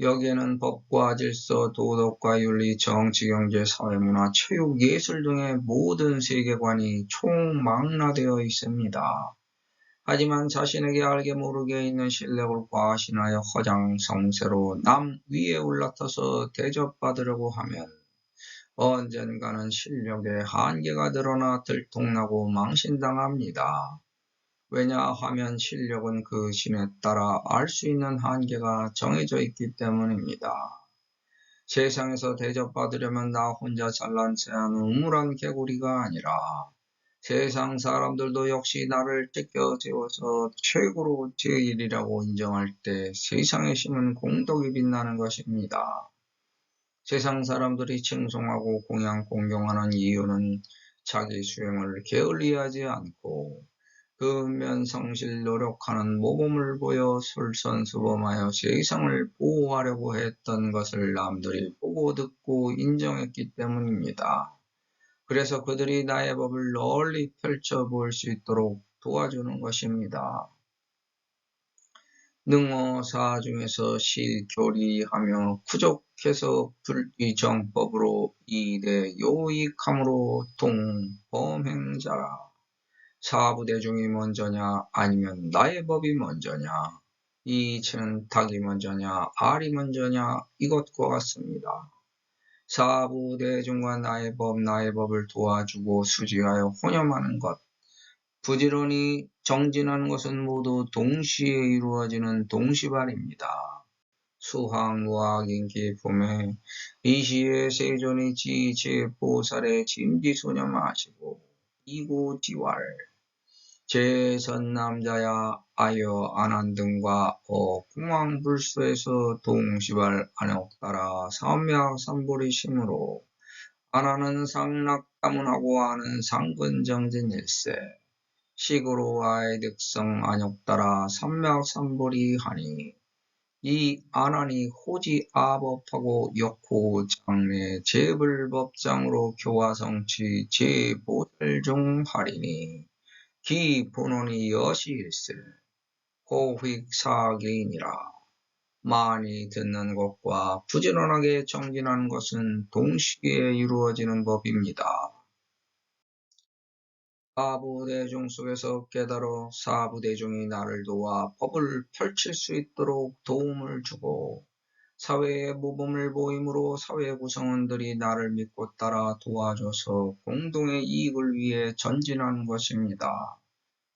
여기에는 법과 질서, 도덕과 윤리, 정치, 경제, 사회문화, 체육, 예술 등의 모든 세계관이 총망라되어 있습니다. 하지만 자신에게 알게 모르게 있는 실력을 과신하여 허장성세로 남 위에 올라타서 대접받으려고 하면 언젠가는 실력의 한계가 드러나 들통나고 망신당합니다. 왜냐하면 실력은 그 신에 따라 알 수 있는 한계가 정해져 있기 때문입니다. 세상에서 대접받으려면 나 혼자 잘난 체한 우물한 개구리가 아니라 세상 사람들도 역시 나를 찢겨 세워서 최고로 제일이라고 인정할 때 세상의 힘은 공덕이 빛나는 것입니다. 세상 사람들이 칭송하고 공경하는 이유는 자기 수행을 게을리하지 않고 근면성실 노력하는 모범을 보여 솔선수범하여 세상을 보호하려고 했던 것을 남들이 보고 듣고 인정했기 때문입니다. 그래서 그들이 나의 법을 널리 펼쳐볼 수 있도록 도와주는 것입니다. 능어사 중에서 실교리하며 구족해서 불의정법으로 이대 요익함으로 동범행자라. 사부대중이 먼저냐 아니면 나의 법이 먼저냐, 이 이치는 닭이 먼저냐 알이 먼저냐 이것과 같습니다. 사부대중과 나의 법을 도와주고 수지하여 혼념하는 것, 부지런히 정진하는 것은 모두 동시에 이루어지는 동시발입니다. 수학무학인기 품에 이시의 세존이 지제보살의 진지소념하시고 이고지왈 제선남자야 아여 안한등과 공황불수에서 동시발 안욕따라 삼맥삼보리심으로 안하는 상락가문하고 아는 상근정진일세 식으로 아의 득성 안욕따라 삼맥삼보리 하니 이 안하니 호지 아법하고 역호 장래 제불법장으로 교화성취 제보살중 하리니 기 본원이 여시일세 호휙사기이니라. 많이 듣는 것과 부지런하게 정진하는 것은 동시에 이루어지는 법입니다. 사부대중 속에서 깨달아 사부대중이 나를 도와 법을 펼칠 수 있도록 도움을 주고 사회의 모범을 보임으로 사회 구성원들이 나를 믿고 따라 도와줘서 공동의 이익을 위해 전진하는 것입니다.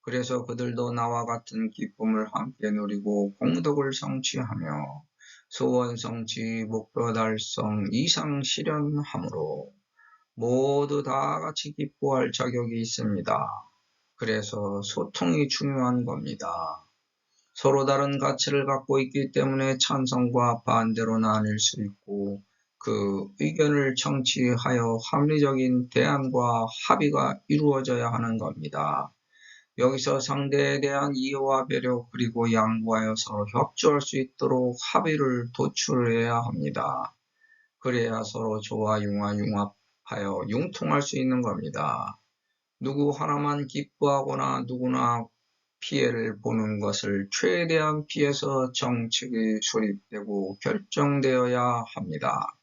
그래서 그들도 나와 같은 기쁨을 함께 누리고 공덕을 성취하며 소원 성취, 목표 달성, 이상 실현함으로 모두 다 같이 기뻐할 자격이 있습니다. 그래서 소통이 중요한 겁니다. 서로 다른 가치를 갖고 있기 때문에 찬성과 반대로 나뉠 수 있고 그 의견을 청취하여 합리적인 대안과 합의가 이루어져야 하는 겁니다. 여기서 상대에 대한 이해와 배려 그리고 양보하여 서로 협조할 수 있도록 합의를 도출해야 합니다. 그래야 서로 조화, 융합하여 융통할 수 있는 겁니다. 누구 하나만 기뻐하거나 누구나 피해를 보는 것을 최대한 피해서 정책이 수립되고 결정되어야 합니다.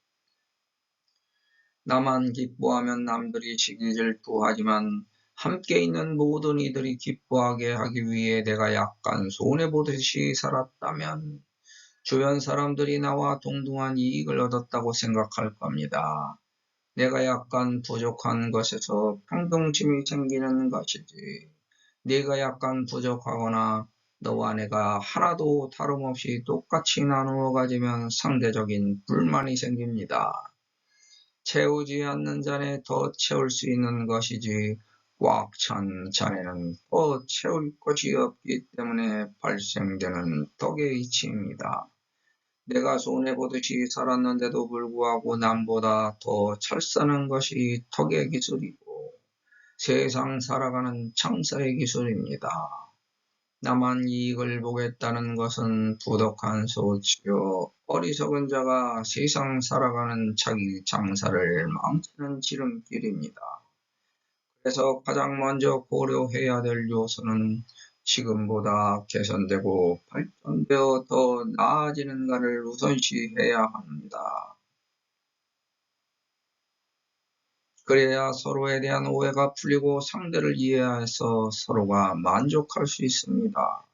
나만 기뻐하면 남들이 지기 질투하지만 함께 있는 모든 이들이 기뻐하게 하기 위해 내가 약간 손해보듯이 살았다면 주변 사람들이 나와 동등한 이익을 얻었다고 생각할 겁니다. 내가 약간 부족한 것에서 평등심이 생기는 것이지. 네가 약간 부족하거나 너와 내가 하나도 다름없이 똑같이 나누어 가지면 상대적인 불만이 생깁니다. 채우지 않는 잔에 더 채울 수 있는 것이지 꽉 찬 잔에는 더 채울 것이 없기 때문에 발생되는 덕의 이치입니다. 내가 손해보듯이 살았는데도 불구하고 남보다 더 잘 사는 것이 덕의 기술이고 세상 살아가는 창사의 기술입니다. 나만 이익을 보겠다는 것은 부덕한 소치요 어리석은 자가 세상 살아가는 자기 장사를 망치는 지름길입니다. 그래서 가장 먼저 고려해야 될 요소는 지금보다 개선되고 발전되어 더 나아지는가를 우선시해야 합니다. 그래야 서로에 대한 오해가 풀리고 상대를 이해해서 서로가 만족할 수 있습니다.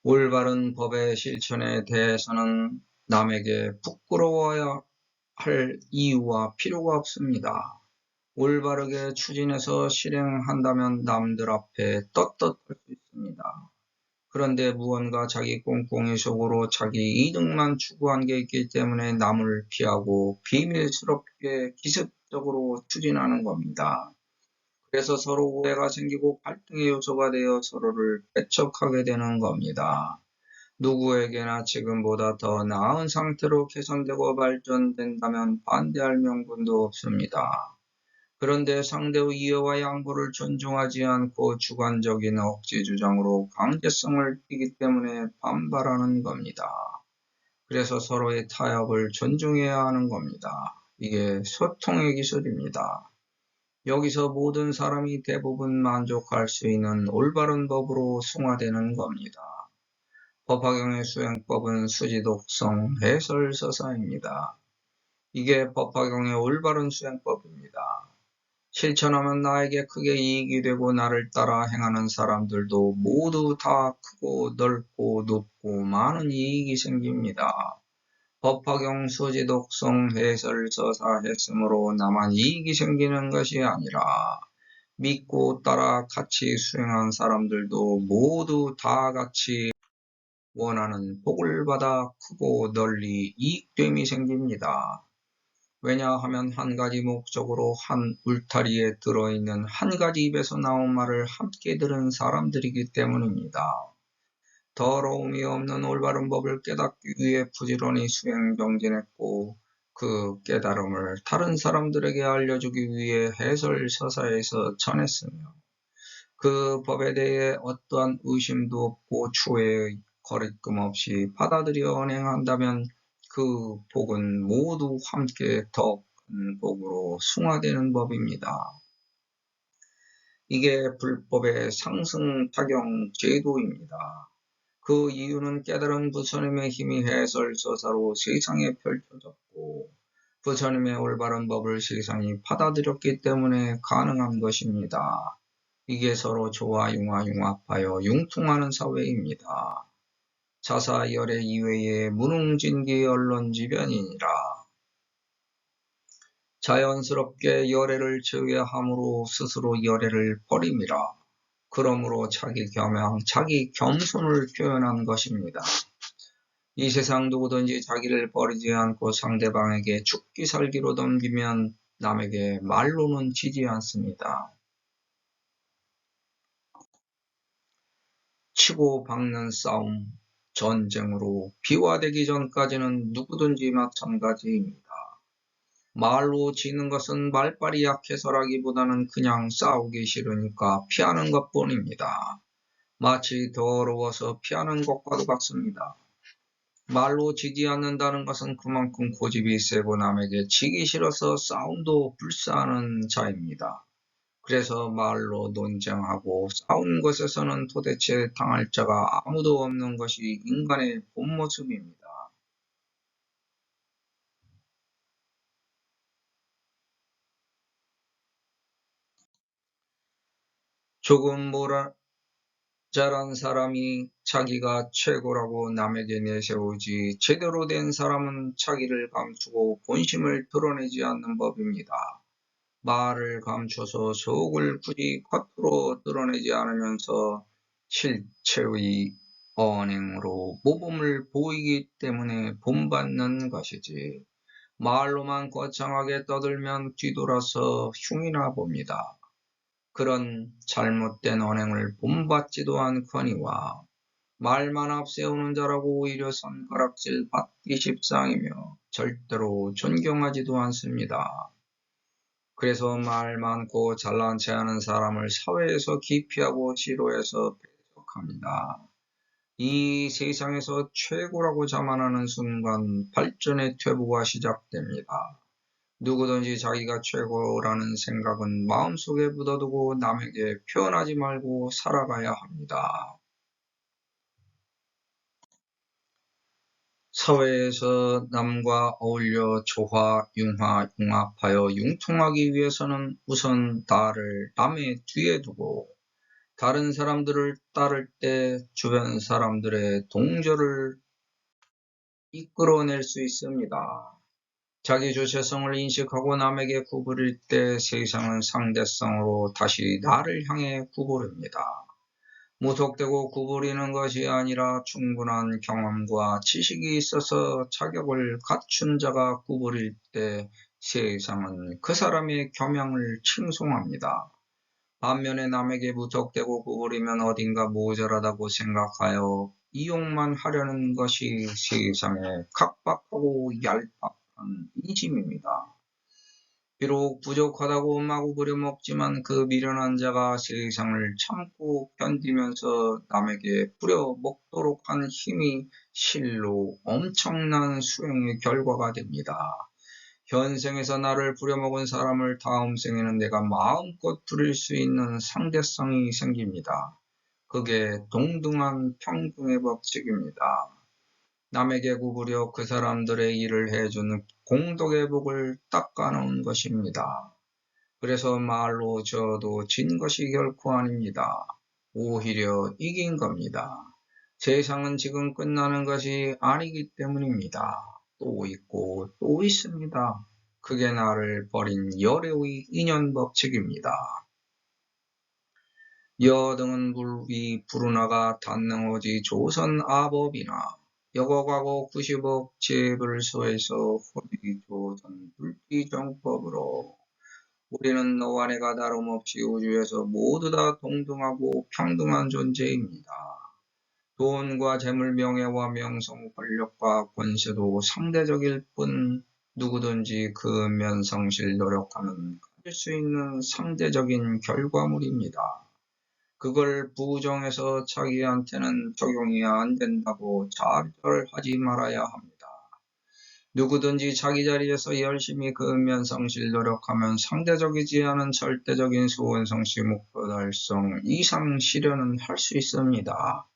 올바른 법의 실천에 대해서는 남에게 부끄러워야 할 이유와 필요가 없습니다. 올바르게 추진해서 실행한다면 남들 앞에 떳떳할 수 있습니다. 그런데 무언가 자기 꽁꽁이 속으로 자기 이득만 추구한 게 있기 때문에 남을 피하고 비밀스럽게 기습적으로 추진하는 겁니다. 그래서 서로 오해가 생기고 갈등의 요소가 되어 서로를 배척하게 되는 겁니다. 누구에게나 지금보다 더 나은 상태로 개선되고 발전된다면 반대할 명분도 없습니다. 그런데 상대의 이해와 양보를 존중하지 않고 주관적인 억지 주장으로 강제성을 띠기 때문에 반발하는 겁니다. 그래서 서로의 타협을 존중해야 하는 겁니다. 이게 소통의 기술입니다. 여기서 모든 사람이 대부분 만족할 수 있는 올바른 법으로 승화되는 겁니다. 법화경의 수행법은 수지독성 해설서사입니다. 이게 법화경의 올바른 수행법입니다. 실천하면 나에게 크게 이익이 되고 나를 따라 행하는 사람들도 모두 다 크고 넓고 높고 많은 이익이 생깁니다. 법화경 수지독성 해설서사 했으므로 나만 이익이 생기는 것이 아니라 믿고 따라 같이 수행한 사람들도 모두 다 같이 원하는 복을 받아 크고 널리 이익됨이 생깁니다. 왜냐하면 한 가지 목적으로 한 울타리에 들어있는 한 가지 입에서 나온 말을 함께 들은 사람들이기 때문입니다. 더러움이 없는 올바른 법을 깨닫기 위해 부지런히 수행 정진했고 그 깨달음을 다른 사람들에게 알려주기 위해 해설서사에서 전했으며 그 법에 대해 어떠한 의심도 없고 추회의 거리낌 없이 받아들여 언행한다면 그 복은 모두 함께 더 큰 복으로 숭화되는 법입니다. 이게 불법의 상승작용 제도입니다. 그 이유는 깨달은 부처님의 힘이 해설서사로 세상에 펼쳐졌고 부처님의 올바른 법을 세상이 받아들였기 때문에 가능한 것입니다. 이게 서로 조화, 융화, 융합하여 융통하는 사회입니다. 자사 열애 이외에 무능진기 언론지변이니라. 자연스럽게 열애를 제외함으로 스스로 열애를 버림이라. 그러므로 자기 겸양, 자기 겸손을 표현한 것입니다. 이 세상 누구든지 자기를 버리지 않고 상대방에게 죽기 살기로 넘기면 남에게 말로는 지지 않습니다. 치고 박는 싸움, 전쟁으로 비화되기 전까지는 누구든지 마찬가지입니다. 말로 지는 것은 말빨이 약해서라기보다는 그냥 싸우기 싫으니까 피하는 것뿐입니다. 마치 더러워서 피하는 것과도 같습니다. 말로 지지 않는다는 것은 그만큼 고집이 세고 남에게 지기 싫어서 싸움도 불사하는 자입니다. 그래서 말로 논쟁하고 싸운 것에서는 도대체 당할 자가 아무도 없는 것이 인간의 본 모습입니다. 조금 모자란 사람이 자기가 최고라고 남에게 내세우지 제대로 된 사람은 자기를 감추고 본심을 드러내지 않는 법입니다. 말을 감춰서 속을 굳이 겉으로 드러내지 않으면서 실체의 언행으로 모범을 보이기 때문에 본받는 것이지 말로만 거창하게 떠들면 뒤돌아서 흉이나 봅니다. 그런 잘못된 언행을 본받지도 않거니와 말만 앞세우는 자라고 오히려 손가락질 받기 십상이며 절대로 존경하지도 않습니다. 그래서 말 많고 잘난 체하는 사람을 사회에서 기피하고 싫어해서 배척합니다. 이 세상에서 최고라고 자만하는 순간 발전의 퇴보가 시작됩니다. 누구든지 자기가 최고라는 생각은 마음속에 묻어두고 남에게 표현하지 말고 살아가야 합니다. 사회에서 남과 어울려 조화, 융화, 융합하여 융통하기 위해서는 우선 나를 남의 뒤에 두고 다른 사람들을 따를 때 주변 사람들의 동조를 이끌어낼 수 있습니다. 자기 주체성을 인식하고 남에게 구부릴 때 세상은 상대성으로 다시 나를 향해 구부립니다. 무턱대고 구부리는 것이 아니라 충분한 경험과 지식이 있어서 자격을 갖춘 자가 구부릴 때 세상은 그 사람의 겸양을 칭송합니다. 반면에 남에게 무턱대고 구부리면 어딘가 모자라다고 생각하여 이용만 하려는 것이 세상에 각박하고 얄팍한 이짐입니다. 비록 부족하다고 마구 부려먹지만 그 미련한 자가 세상을 참고 견디면서 남에게 부려먹도록 한 힘이 실로 엄청난 수행의 결과가 됩니다. 현생에서 나를 부려먹은 사람을 다음 생에는 내가 마음껏 부릴 수 있는 상대성이 생깁니다. 그게 동등한 평등의 법칙입니다. 남에게 구부려 그 사람들의 일을 해주는 공덕의 복을 닦아놓은 것입니다. 그래서 말로 져도 진 것이 결코 아닙니다. 오히려 이긴 겁니다. 세상은 지금 끝나는 것이 아니기 때문입니다. 또 있고 또 있습니다. 그게 나를 버린 열애의 인연 법칙입니다. 여등은 물 위 부르나가 닿는 오지 조선 아법이나 여거과거 90억 재벌소에서 호리조선 불기정법으로 우리는 너와 내가 다름없이 우주에서 모두 다 동등하고 평등한 존재입니다. 돈과 재물, 명예와 명성, 권력과 권세도 상대적일 뿐 누구든지 그 면성실 노력하면 가질 수 있는 상대적인 결과물입니다. 그걸 부정해서 자기한테는 적용이 안 된다고 좌절하지 말아야 합니다. 누구든지 자기 자리에서 열심히 그 면성실 노력하면 상대적이지 않은 절대적인 수원성시 목표 달성 이상 실현은 할 수 있습니다.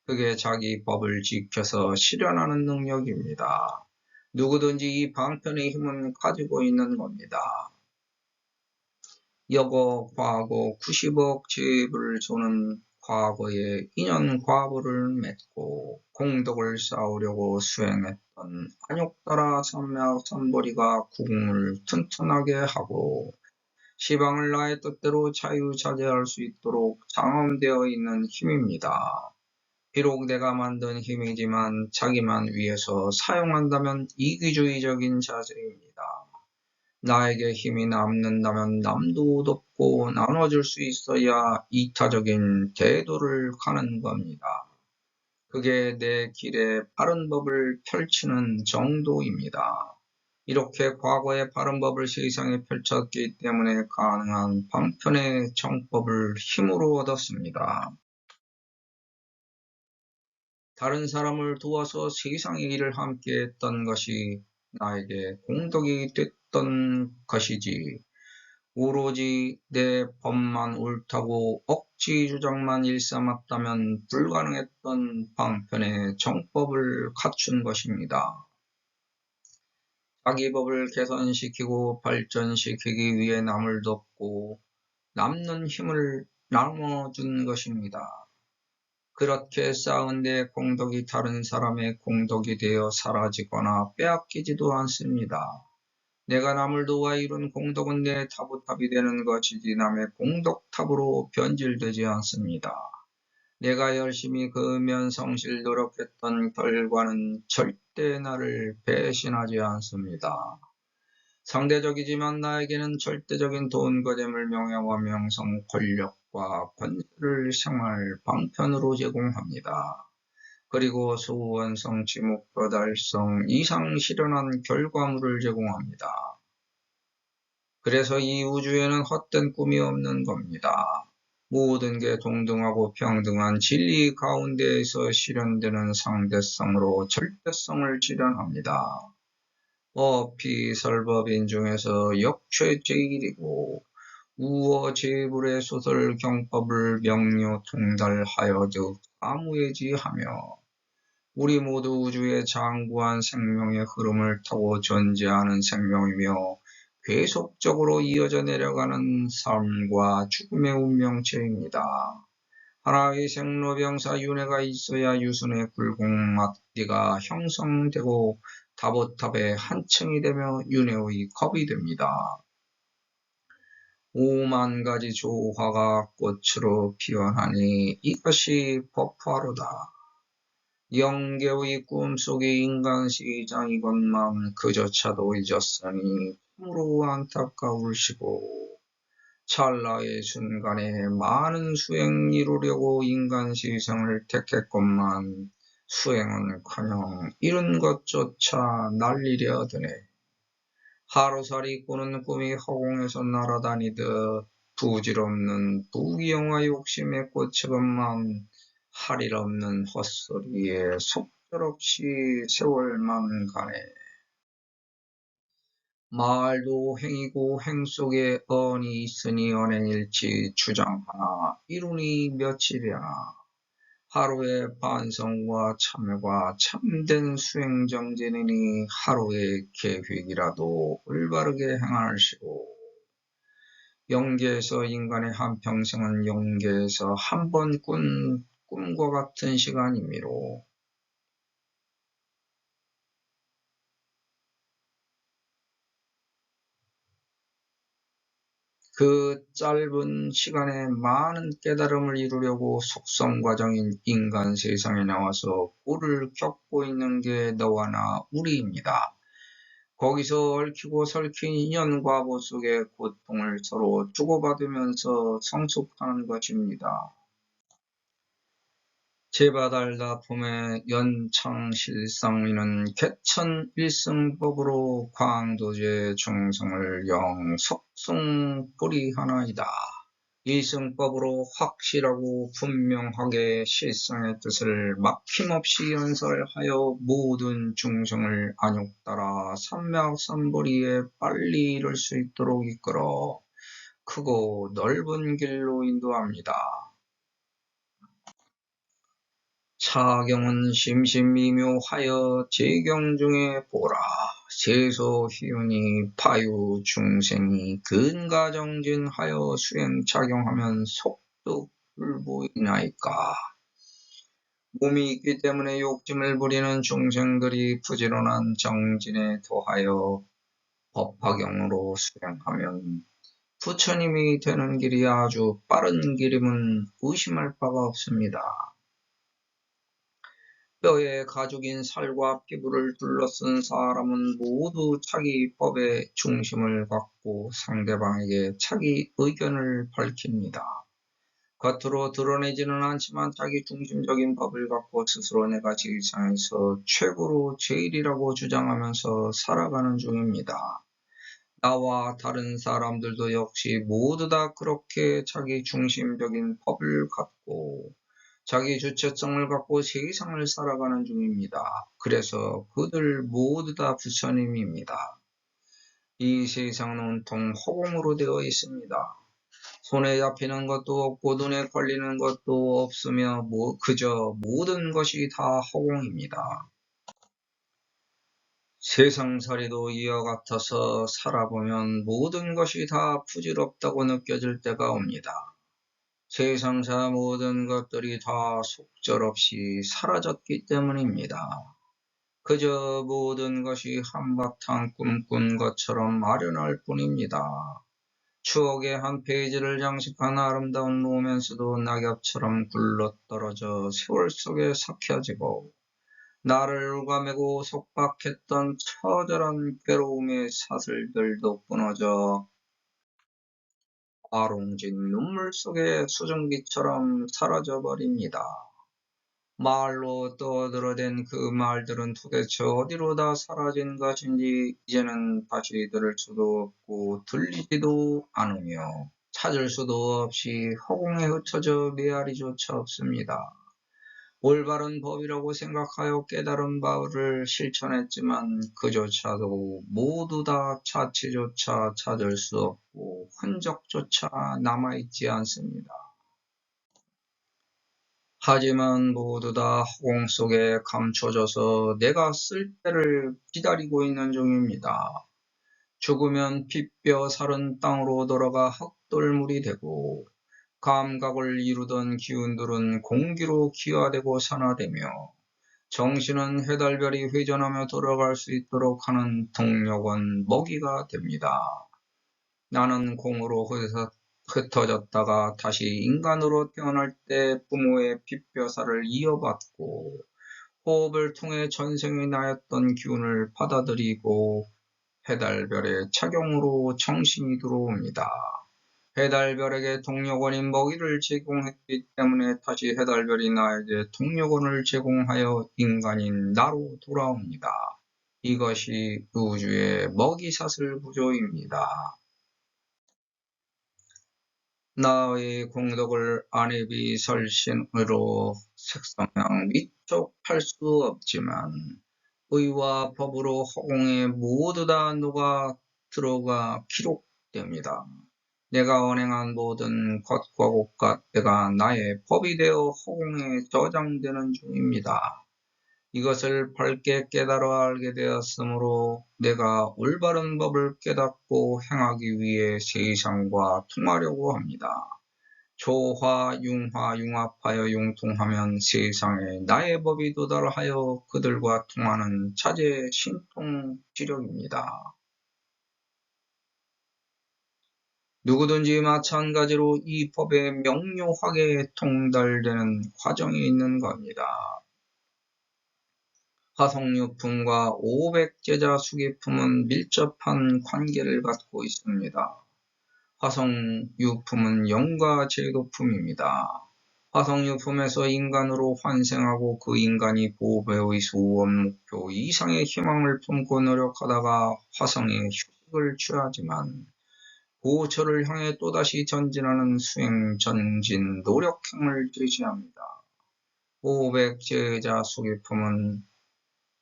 그게 자기 법을 지켜서 실현하는 능력입니다. 누구든지 이 방편의 힘은 가지고 있는 겁니다. 여거 과거 90억 재벌소는 과거에 인연과보를 맺고 공덕을 쌓으려고 수행했던 안욕따라 산맥 산보리가 국을 튼튼하게 하고 시방을 나의 뜻대로 자유자재할 수 있도록 장엄되어 있는 힘입니다. 비록 내가 만든 힘이지만 자기만 위해서 사용한다면 이기주의적인 자세입니다. 나에게 힘이 남는다면 남도 돕고 나눠줄 수 있어야 이타적인 대도를 가는 겁니다. 그게 내 길에 바른 법을 펼치는 정도입니다. 이렇게 과거의 바른 법을 세상에 펼쳤기 때문에 가능한 방편의 정법을 힘으로 얻었습니다. 다른 사람을 도와서 세상의 일을 함께 했던 것이 나에게 공덕이 됐던 것이지 오로지 내 법만 옳다고 억지 주장만 일삼았다면 불가능했던 방편의 정법을 갖춘 것입니다. 자기 법을 개선시키고 발전시키기 위해 남을 돕고 남는 힘을 나눠준 것입니다. 그렇게 쌓은 내 공덕이 다른 사람의 공덕이 되어 사라지거나 빼앗기지도 않습니다. 내가 남을 도와 이룬 공덕은 내 타부탑이 되는 것이지 남의 공덕탑으로 변질되지 않습니다. 내가 열심히 그 면성실 노력했던 결과는 절대 나를 배신하지 않습니다. 상대적이지만 나에게는 절대적인 돈과 재물, 명예와 명성, 권력과 권세를 생활 방편으로 제공합니다. 그리고 수원성, 지목표 달성 이상 실현한 결과물을 제공합니다. 그래서 이 우주에는 헛된 꿈이 없는 겁니다. 모든 게 동등하고 평등한 진리 가운데에서 실현되는 상대성으로 절대성을 실현합니다. 어피설법인 중에서 역최 제일이고 우어재불의 소설 경법을 명료 통달하여즉 사무예지하며 우리 모두 우주의 장구한 생명의 흐름을 타고 존재하는 생명이며 계속적으로 이어져 내려가는 삶과 죽음의 운명체입니다. 하나의 생로병사 윤회가 있어야 유순의 굴곡막디가 형성되고 다보탑의 한층이 되며 윤회의 겁이 됩니다. 5만 가지 조화가 꽃으로 피어나니 이것이 법화로다. 영계의 꿈속의 인간시장이건만 그조차도 잊었으니 참으로 안타까울시고 찰나의 순간에 많은 수행 이루려고 인간시생을 택했건만 수행은커녕 이룬 것조차 날리려 드네. 하루살이 꾸는 꿈이 허공에서 날아다니듯 부질없는 부귀영화 욕심에 꽂히건만 할 일 없는 헛소리에 속절없이 세월만 가네. 말도 행이고 행 속에 언이 있으니 언행일치 주장하나 이루니 며칠이나 하루의 반성과 참회가 참된 수행정진이니 하루의 계획이라도 올바르게 행하시고 영계에서 인간의 한평생은 영계에서 한 번 꾼 꿈과 같은 시간이미로 그 짧은 시간에 많은 깨달음을 이루려고 속성과정인 인간 세상에 나와서 꼴을 겪고 있는 게 너와 나 우리입니다. 거기서 얽히고 설킨 인연과보 속의 고통을 서로 주고받으면서 성숙하는 것입니다. 제바달다품의 연창실상이는 개천일승법으로 광도제 중성을 영석승뿌리하나이다. 일승법으로 확실하고 분명하게 실상의 뜻을 막힘없이 연설하여 모든 중생을 안욕따라 삼맥삼보리에 빨리 이룰 수 있도록 이끌어 크고 넓은 길로 인도합니다. 차경은 심심미묘하여 제경 중에 보라. 세소 희운이 파유 중생이 근가정진하여 수행착용하면 속득불보이나이까. 몸이 있기 때문에 욕심을 부리는 중생들이 부지런한 정진에 더하여 법화경으로 수행하면 부처님이 되는 길이 아주 빠른 길임은 의심할 바가 없습니다. 뼈에 가죽인 살과 피부를 둘러쓴 사람은 모두 자기 법의 중심을 갖고 상대방에게 자기 의견을 밝힙니다. 겉으로 드러내지는 않지만 자기 중심적인 법을 갖고 스스로 내가 지상에서 최고로 제일이라고 주장하면서 살아가는 중입니다. 나와 다른 사람들도 역시 모두 다 그렇게 자기 중심적인 법을 갖고 자기 주체성을 갖고 세상을 살아가는 중입니다. 그래서 그들 모두 다 부처님입니다. 이 세상은 온통 허공으로 되어 있습니다. 손에 잡히는 것도 없고 눈에 걸리는 것도 없으며 그저 모든 것이 다 허공입니다. 세상살이도 이와 같아서 살아보면 모든 것이 다 부질없다고 느껴질 때가 옵니다. 세상사 모든 것들이 다 속절없이 사라졌기 때문입니다. 그저 모든 것이 한바탕 꿈꾼 것처럼 아련할 뿐입니다. 추억의 한 페이지를 장식한 아름다운 로맨스도 낙엽처럼 굴러떨어져 세월 속에 삭혀지고 나를 울가매고 속박했던 처절한 괴로움의 사슬들도 끊어져 아롱진 눈물 속의 수증기처럼 사라져버립니다. 말로 떠들어댄 그 말들은 도대체 어디로 다 사라진 것인지 이제는 다시 들을 수도 없고 들리지도 않으며 찾을 수도 없이 허공에 흩어져 메아리조차 없습니다. 올바른 법이라고 생각하여 깨달은 바를 실천했지만 그조차도 모두 다 자취조차 찾을 수 없고 흔적조차 남아있지 않습니다. 하지만 모두 다 허공 속에 감춰져서 내가 쓸 때를 기다리고 있는 중입니다. 죽으면 핏뼈 살은 땅으로 돌아가 흙돌물이 되고 감각을 이루던 기운들은 공기로 기화되고 산화되며 정신은 해달별이 회전하며 돌아갈 수 있도록 하는 동력원 먹이가 됩니다. 나는 공으로 흩어졌다가 다시 인간으로 태어날 때 부모의 핏뼈살을 이어받고 호흡을 통해 전생에 나였던 기운을 받아들이고 해달별의 착용으로 정신이 들어옵니다. 해달별에게 동력원인 먹이를 제공했기 때문에 다시 해달별이 나에게 동력원을 제공하여 인간인 나로 돌아옵니다. 이것이 우주의 먹이사슬 구조입니다. 나의 공덕을 안입이 설신으로 색성양 미촉할 수 없지만 의와 법으로 허공에 모두 다 녹아 들어가 기록됩니다. 내가 언행한 모든 것과 곳갓대가 나의 법이 되어 허공에 저장되는 중입니다. 이것을 밝게 깨달아 알게 되었으므로 내가 올바른 법을 깨닫고 행하기 위해 세상과 통하려고 합니다. 조화, 융화, 융합하여 융통하면 세상에 나의 법이 도달하여 그들과 통하는 자재 신통지력입니다. 누구든지 마찬가지로 이 법에 명료하게 통달되는 과정이 있는 겁니다. 화석유품과 500제자 수기품은 밀접한 관계를 갖고 있습니다. 화석유품은 영과 제도품입니다. 화석유품에서 인간으로 환생하고 그 인간이 보배의 수원 목표 이상의 희망을 품고 노력하다가 화성에 휴식을 취하지만 고처를 향해 또다시 전진하는 수행, 전진, 노력행을 제시합니다. 500제자 수기품은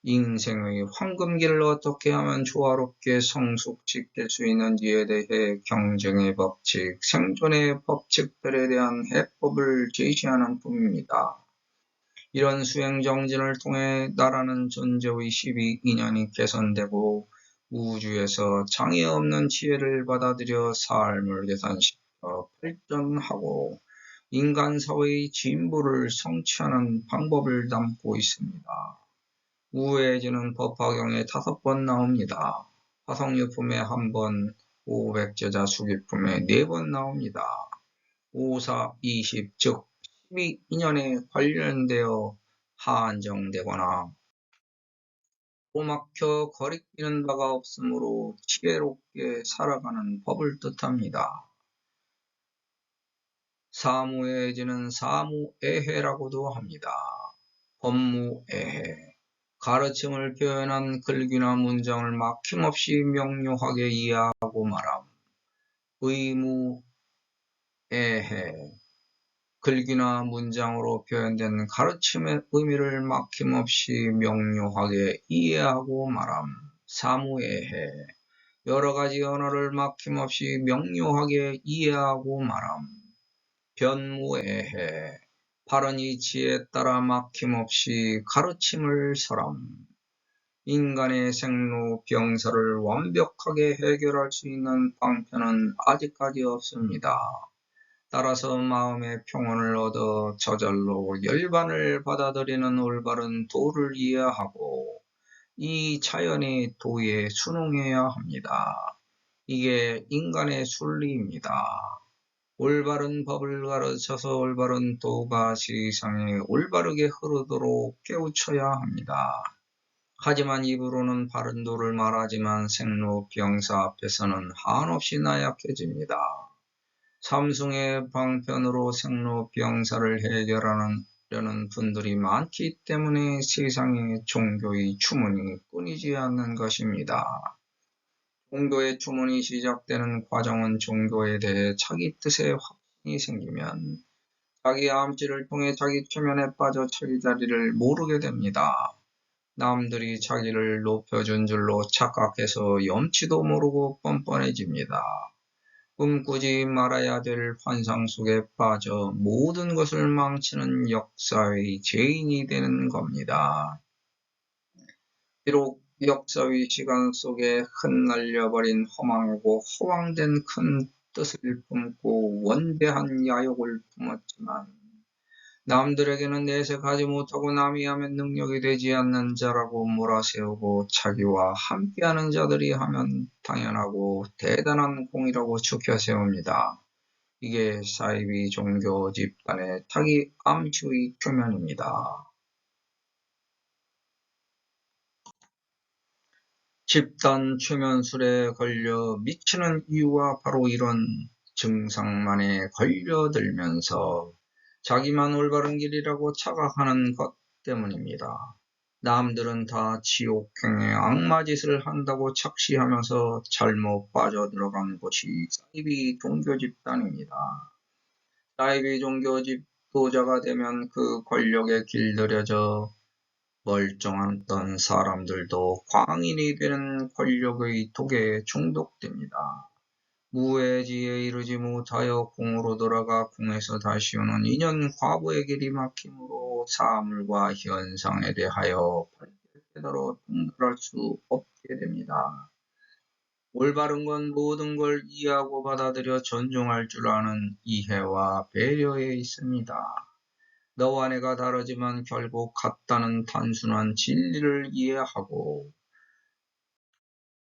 인생의 황금길을 어떻게 하면 조화롭게 성숙지킬 수 있는지에 대해 경쟁의 법칙, 생존의 법칙들에 대한 해법을 제시하는 뿐입니다. 이런 수행정진을 통해 나라는 존재의 12인연이 개선되고 우주에서 장애 없는 지혜를 받아들여 삶을 개선시켜 발전하고 인간사회의 진보를 성취하는 방법을 담고 있습니다. 우회지는 법화경에 5번 나옵니다. 화석유품에 1번, 500제자 수기품에 4번 나옵니다. 5사 20, 즉 12인연에 관련되어 한정되거나 도막혀 거리끼는 바가 없으므로 지혜롭게 살아가는 법을 뜻합니다. 사무예지는 사무예해라고도 합니다. 법무예해, 가르침을 표현한 글귀나 문장을 막힘없이 명료하게 이해하고 말함. 의무예해, 글귀나 문장으로 표현된 가르침의 의미를 막힘없이 명료하게 이해하고 말함. 사무예해, 여러 가지 언어를 막힘없이 명료하게 이해하고 말함. 변무예해, 바른 이치에 따라 막힘없이 가르침을 설함. 인간의 생로병사를 완벽하게 해결할 수 있는 방편은 아직까지 없습니다. 따라서 마음의 평온을 얻어 저절로 열반을 받아들이는 올바른 도를 이해하고 이 자연의 도에 순응해야 합니다. 이게 인간의 순리입니다. 올바른 법을 가르쳐서 올바른 도가 세상에 올바르게 흐르도록 깨우쳐야 합니다. 하지만 입으로는 바른 도를 말하지만 생로병사 앞에서는 한없이 나약해집니다. 삼승의 방편으로 생로병사를 해결하려는 분들이 많기 때문에 세상에 종교의 추문이 끊이지 않는 것입니다. 종교의 추문이 시작되는 과정은 종교에 대해 자기 뜻에 확신이 생기면 자기 암시를 통해 자기 최면에 빠져 자기 자리를 모르게 됩니다. 남들이 자기를 높여준 줄로 착각해서 염치도 모르고 뻔뻔해집니다. 꿈꾸지 말아야 될 환상 속에 빠져 모든 것을 망치는 역사의 죄인이 되는 겁니다. 비록 역사의 시간 속에 흩날려버린 허망하고 허황된 큰 뜻을 품고 원대한 야욕을 품었지만 남들에게는 내색하지 못하고 남이 하면 능력이 되지 않는 자라고 몰아세우고 자기와 함께하는 자들이 하면 당연하고 대단한 공이라고 추켜세웁니다. 이게 사이비 종교 집단의 자기 암시의 표면입니다. 집단 최면술에 걸려 미치는 이유가 바로 이런 증상만에 걸려들면서 자기만 올바른 길이라고 착각하는 것 때문입니다. 남들은 다 지옥행에 악마짓을 한다고 착시하면서 잘못 빠져들어간 곳이 사이비 종교 집단입니다. 사이비 종교 집도자가 되면 그 권력에 길들여져 멀쩡했던 사람들도 광인이 되는 권력의 독에 중독됩니다. 무해지에 이르지 못하여 궁으로 돌아가 궁에서 다시 오는 인연 과부의 길이 막힘으로 사물과 현상에 대하여 제대로 통달할 수 없게 됩니다. 올바른 건 모든 걸 이해하고 받아들여 존중할 줄 아는 이해와 배려에 있습니다. 너와 내가 다르지만 결국 같다는 단순한 진리를 이해하고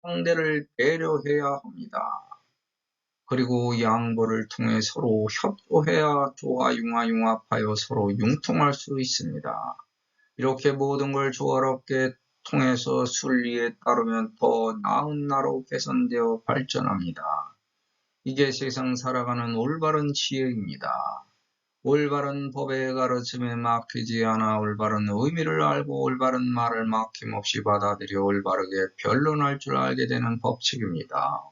상대를 배려해야 합니다. 그리고 양보를 통해 서로 협조해야 조화융합하여 서로 융통할 수 있습니다. 이렇게 모든 걸 조화롭게 통해서 순리에 따르면 더 나은 나라로 개선되어 발전합니다. 이게 세상 살아가는 올바른 지혜입니다. 올바른 법의 가르침에 막히지 않아 올바른 의미를 알고 올바른 말을 막힘없이 받아들여 올바르게 변론할 줄 알게 되는 법칙입니다.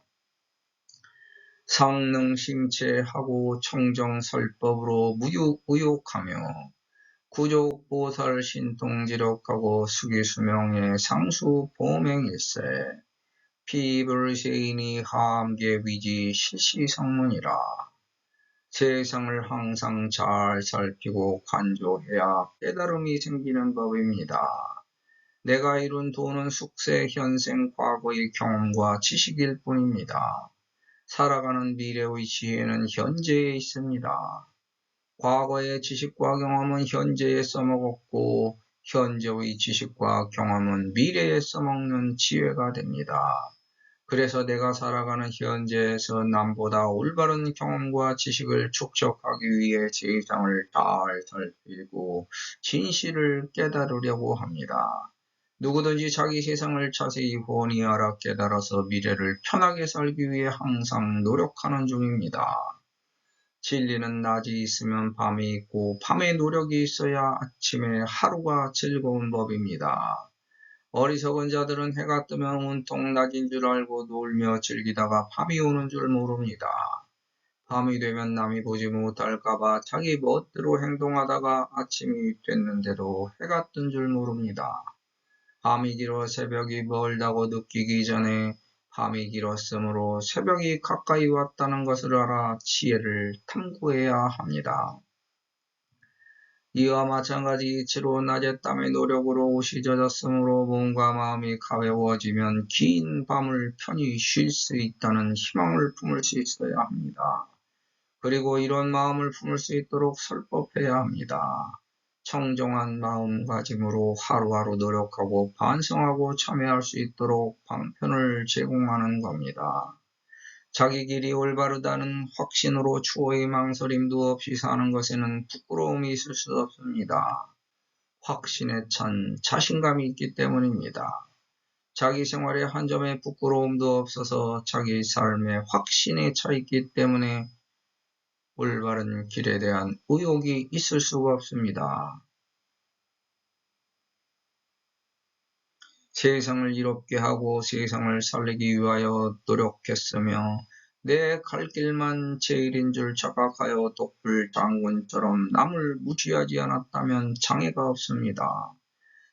상능심체하고 청정설법으로 무육의욕하며 구족보살신통지력하고 수기수명의 상수보맹일세 피불세인이 함계위지 실시성문이라. 세상을 항상 잘 살피고 관조해야 깨달음이 생기는 법입니다. 내가 이룬 도는 숙세, 현생, 과거의 경험과 지식일 뿐입니다. 살아가는 미래의 지혜는 현재에 있습니다. 과거의 지식과 경험은 현재에 써먹었고 현재의 지식과 경험은 미래에 써먹는 지혜가 됩니다. 그래서 내가 살아가는 현재에서 남보다 올바른 경험과 지식을 축적하기 위해 세상을 잘 살피고 진실을 깨달으려고 합니다. 누구든지 자기 세상을 자세히 훤히 알아 깨달아서 미래를 편하게 살기 위해 항상 노력하는 중입니다. 진리는 낮이 있으면 밤이 있고 밤에 노력이 있어야 아침에 하루가 즐거운 법입니다. 어리석은 자들은 해가 뜨면 온통 낮인 줄 알고 놀며 즐기다가 밤이 오는 줄 모릅니다. 밤이 되면 남이 보지 못할까봐 자기 멋대로 행동하다가 아침이 됐는데도 해가 뜬 줄 모릅니다. 밤이 길어 새벽이 멀다고 느끼기 전에 밤이 길었으므로 새벽이 가까이 왔다는 것을 알아 지혜를 탐구해야 합니다. 이와 마찬가지 이치로 낮에 땀의 노력으로 옷이 젖었으므로 몸과 마음이 가벼워지면 긴 밤을 편히 쉴 수 있다는 희망을 품을 수 있어야 합니다. 그리고 이런 마음을 품을 수 있도록 설법해야 합니다. 청정한 마음가짐으로 하루하루 노력하고 반성하고 참여할 수 있도록 방편을 제공하는 겁니다. 자기 길이 올바르다는 확신으로 추호의 망설임도 없이 사는 것에는 부끄러움이 있을 수 없습니다. 확신에 찬 자신감이 있기 때문입니다. 자기 생활에 한 점의 부끄러움도 없어서 자기 삶에 확신에 차 있기 때문에 올바른 길에 대한 의욕이 있을 수가 없습니다. 세상을 이롭게 하고 세상을 살리기 위하여 노력했으며 내 갈 길만 제일인 줄 착각하여 독불 장군처럼 남을 무시하지 않았다면 장애가 없습니다.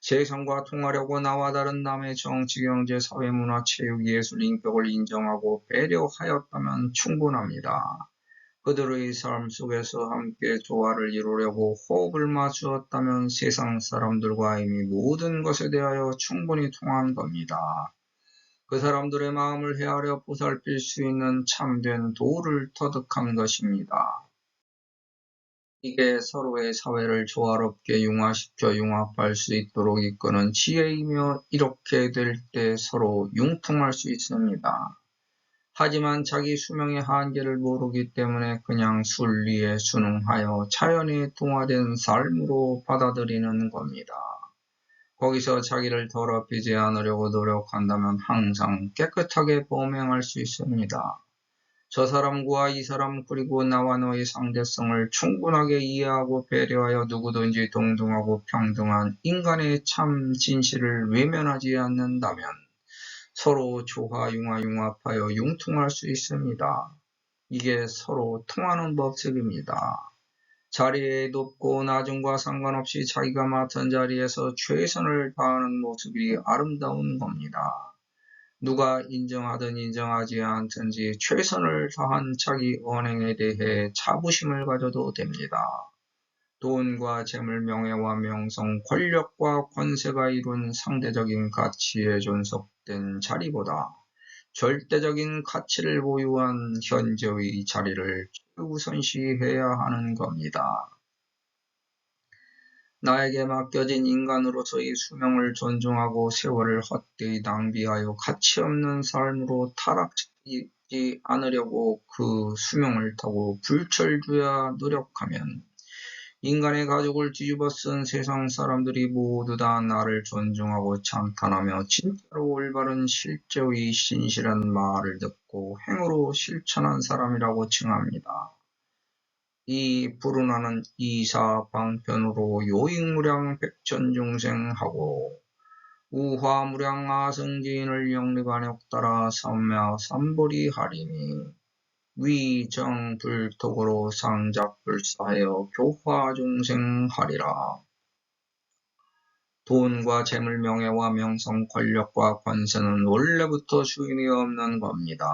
세상과 통하려고 나와 다른 남의 정치, 경제, 사회, 문화, 체육, 예술, 인격을 인정하고 배려하였다면 충분합니다. 그들의 삶 속에서 함께 조화를 이루려고 호흡을 맞추었다면 세상 사람들과 이미 모든 것에 대하여 충분히 통한 겁니다. 그 사람들의 마음을 헤아려 보살필 수 있는 참된 도를 터득한 것입니다. 이게 서로의 사회를 조화롭게 융화시켜 융합할 수 있도록 이끄는 지혜이며 이렇게 될 때 서로 융통할 수 있습니다. 하지만 자기 수명의 한계를 모르기 때문에 그냥 순리에 순응하여 자연에 동화된 삶으로 받아들이는 겁니다. 거기서 자기를 더럽히지 않으려고 노력한다면 항상 깨끗하게 범행할 수 있습니다. 저 사람과 이 사람 그리고 나와 너의 상대성을 충분하게 이해하고 배려하여 누구든지 동등하고 평등한 인간의 참 진실을 외면하지 않는다면 서로 융합하여 융통할 수 있습니다. 이게 서로 통하는 법칙입니다. 자리에 높고 낮음과 상관없이 자기가 맡은 자리에서 최선을 다하는 모습이 아름다운 겁니다. 누가 인정하든 인정하지 않든지 최선을 다한 자기 언행에 대해 자부심을 가져도 됩니다. 돈과 재물, 명예와 명성, 권력과 권세가 이룬 상대적인 가치에 존속된 자리보다 절대적인 가치를 보유한 현재의 자리를 최우선시해야 하는 겁니다. 나에게 맡겨진 인간으로서의 수명을 존중하고 세월을 헛되이 낭비하여 가치없는 삶으로 타락시키지 뒤집지 않으려고 그 수명을 타고 불철주야 노력하면 인간의 가족을 뒤집어 쓴 세상 사람들이 모두 다 나를 존중하고 찬탄하며 진짜로 올바른 실제의 신실한 말을 듣고 행으로 실천한 사람이라고 칭합니다. 이 불운하는 이사방편으로 요익무량 백천중생하고 우화무량 아성지인을 영리반역 따라 삼매삼벌이 하리니 위정불톡으로 상작불사하여 교화중생하리라. 돈과 재물, 명예와 명성, 권력과 권세는 원래부터 주인이 없는 겁니다.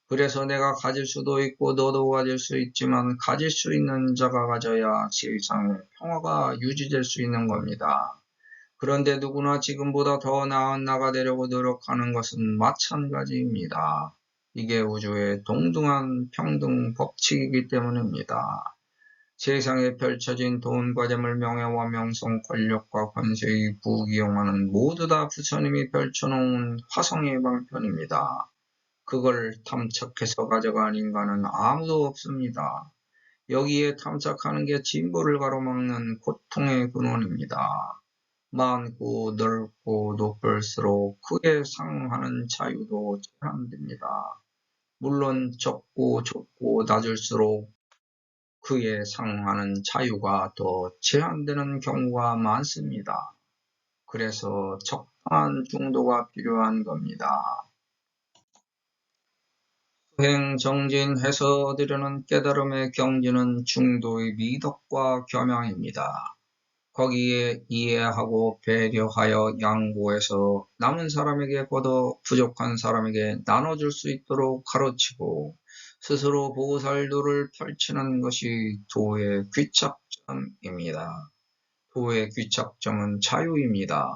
그래서 내가 가질 수도 있고 너도 가질 수 있지만 가질 수 있는 자가 가져야 세상의 평화가 유지될 수 있는 겁니다. 그런데 누구나 지금보다 더 나은 나가 되려고 노력하는 것은 마찬가지입니다. 이게 우주의 동등한 평등 법칙이기 때문입니다. 세상에 펼쳐진 돈과 재물, 명예와 명성, 권력과 권세의 부귀영화는 모두 다 부처님이 펼쳐놓은 화성의 방편입니다. 그걸 탐착해서 가져간 인간은 아무도 없습니다. 여기에 탐착하는 게 진보를 가로막는 고통의 근원입니다. 많고 넓고 높을수록 그에 상응하는 자유도 제한됩니다. 물론 적고 좁고 낮을수록 그에 상응하는 자유가 더 제한되는 경우가 많습니다. 그래서 적당한 중도가 필요한 겁니다. 수행정진해서 얻으려는 깨달음의 경지는 중도의 미덕과 겸양입니다. 거기에 이해하고 배려하여 양보해서 남은 사람에게 걷어 부족한 사람에게 나눠줄 수 있도록 가르치고 스스로 보살도를 펼치는 것이 도의 귀착점입니다. 도의 귀착점은 자유입니다.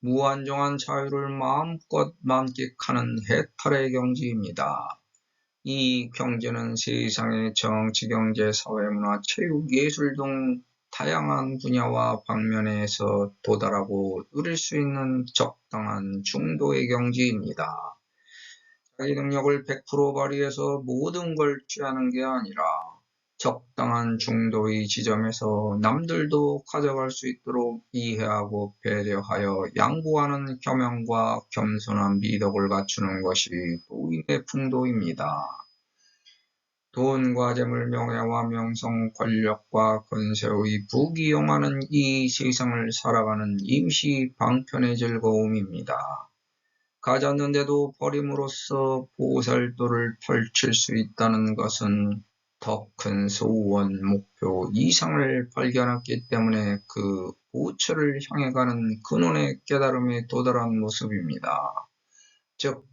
무한정한 자유를 마음껏 만끽하는 해탈의 경지입니다. 이 경지는 세상의 정치, 경제, 사회, 문화, 체육, 예술 등 다양한 분야와 방면에서 도달하고 누릴 수 있는 적당한 중도의 경지입니다. 자기 능력을 100% 발휘해서 모든 걸 취하는 게 아니라 적당한 중도의 지점에서 남들도 가져갈 수 있도록 이해하고 배려하여 양보하는 겸양과 겸손한 미덕을 갖추는 것이 도인의 풍도입니다. 돈과 재물, 명예와 명성, 권력과 권세의 부귀영화는 이 세상을 살아가는 임시 방편의 즐거움입니다. 가졌는데도 버림으로써 보살도를 펼칠 수 있다는 것은 더 큰 소원, 목표 이상을 발견했기 때문에 그 보처를 향해 가는 근원의 깨달음에 도달한 모습입니다. 즉,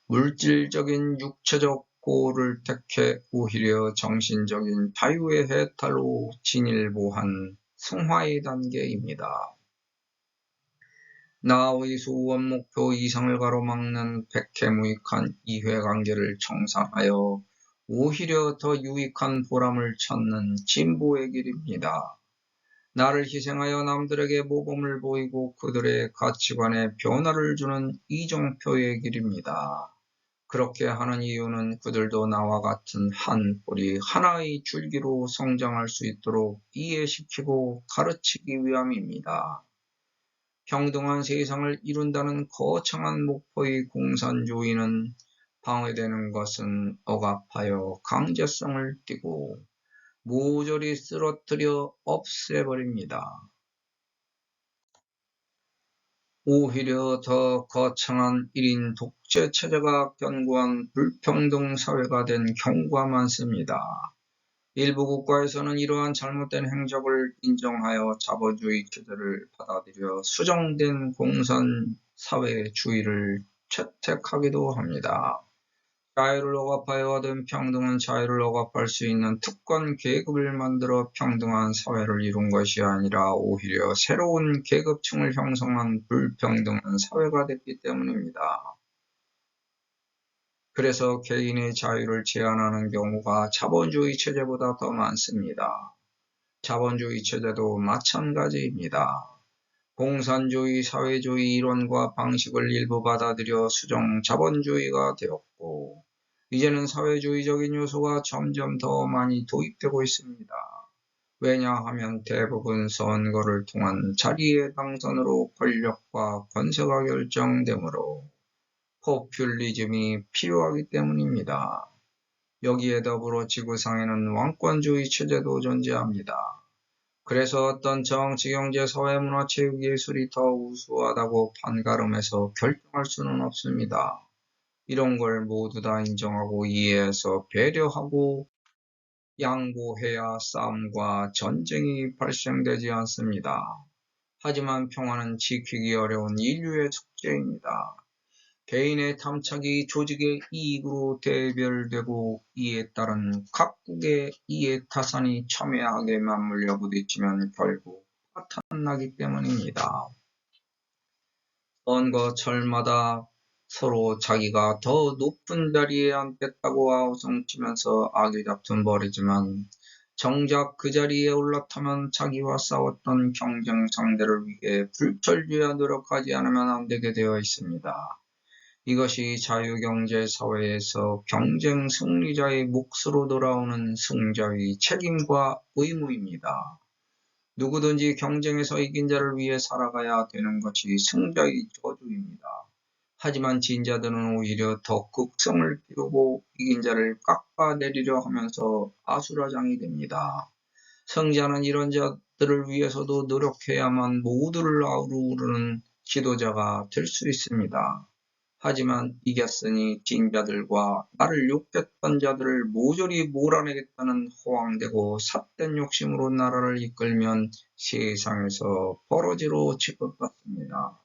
물질적인 육체적 고를 택해 오히려 정신적인 자유의 해탈로 진일보한 승화의 단계입니다. 나의 소원 목표 이상을 가로막는 백해무익한 이해관계를 청산하여 오히려 더 유익한 보람을 찾는 진보의 길입니다. 나를 희생하여 남들에게 모범을 보이고 그들의 가치관에 변화를 주는 이종표의 길입니다. 그렇게 하는 이유는 그들도 나와 같은 한 뿌리 하나의 줄기로 성장할 수 있도록 이해시키고 가르치기 위함입니다. 평등한 세상을 이룬다는 거창한 목표의 공산주의는 방해되는 것은 억압하여 강제성을 띠고 모조리 쓰러뜨려 없애버립니다. 오히려 더 거창한 1인 독재 체제가 견고한 불평등 사회가 된 경우가 많습니다. 일부 국가에서는 이러한 잘못된 행적을 인정하여 자본주의 체제를 받아들여 수정된 공산사회주의를 채택하기도 합니다. 자유를 억압하여 얻은 평등은 자유를 억압할 수 있는 특권 계급을 만들어 평등한 사회를 이룬 것이 아니라 오히려 새로운 계급층을 형성한 불평등한 사회가 됐기 때문입니다. 그래서 개인의 자유를 제한하는 경우가 자본주의 체제보다 더 많습니다. 자본주의 체제도 마찬가지입니다. 공산주의, 사회주의 이론과 방식을 일부 받아들여 수정 자본주의가 되었고, 이제는 사회주의적인 요소가 점점 더 많이 도입되고 있습니다. 왜냐하면 대부분 선거를 통한 자리의 당선으로 권력과 권세가 결정되므로 포퓰리즘이 필요하기 때문입니다. 여기에 더불어 지구상에는 왕권주의 체제도 존재합니다. 그래서 어떤 정치, 경제, 사회, 문화, 체육, 예술이 더 우수하다고 판가름해서 결정할 수는 없습니다. 이런 걸 모두 다 인정하고 이해해서 배려하고 양보해야 싸움과 전쟁이 발생되지 않습니다. 하지만 평화는 지키기 어려운 인류의 숙제입니다. 개인의 탐착이 조직의 이익으로 대별되고 이에 따른 각국의 이해타산이 첨예하게 맞물려 부딪히면 결국 파탄나기 때문입니다. 선거철마다 서로 자기가 더 높은 자리에 앉겠다고 아우성치면서 악의다툼 벌이지만 정작 그 자리에 올라타면 자기와 싸웠던 경쟁 상대를 위해 불철주야 노력하지 않으면 안 되게 되어 있습니다. 이것이 자유경제사회에서 경쟁 승리자의 몫으로 돌아오는 승자의 책임과 의무입니다. 누구든지 경쟁에서 이긴 자를 위해 살아가야 되는 것이 승자의 저주입니다. 하지만 진자들은 오히려 더 극성을 피우고 이긴 자를 깎아내리려 하면서 아수라장이 됩니다. 승자는 이런 자들을 위해서도 노력해야만 모두를 아우르는 지도자가 될 수 있습니다. 하지만 이겼으니 진자들과 나를 욕했던 자들을 모조리 몰아내겠다는 허황되고 삿된 욕심으로 나라를 이끌면 세상에서 버러지로 취급받습니다.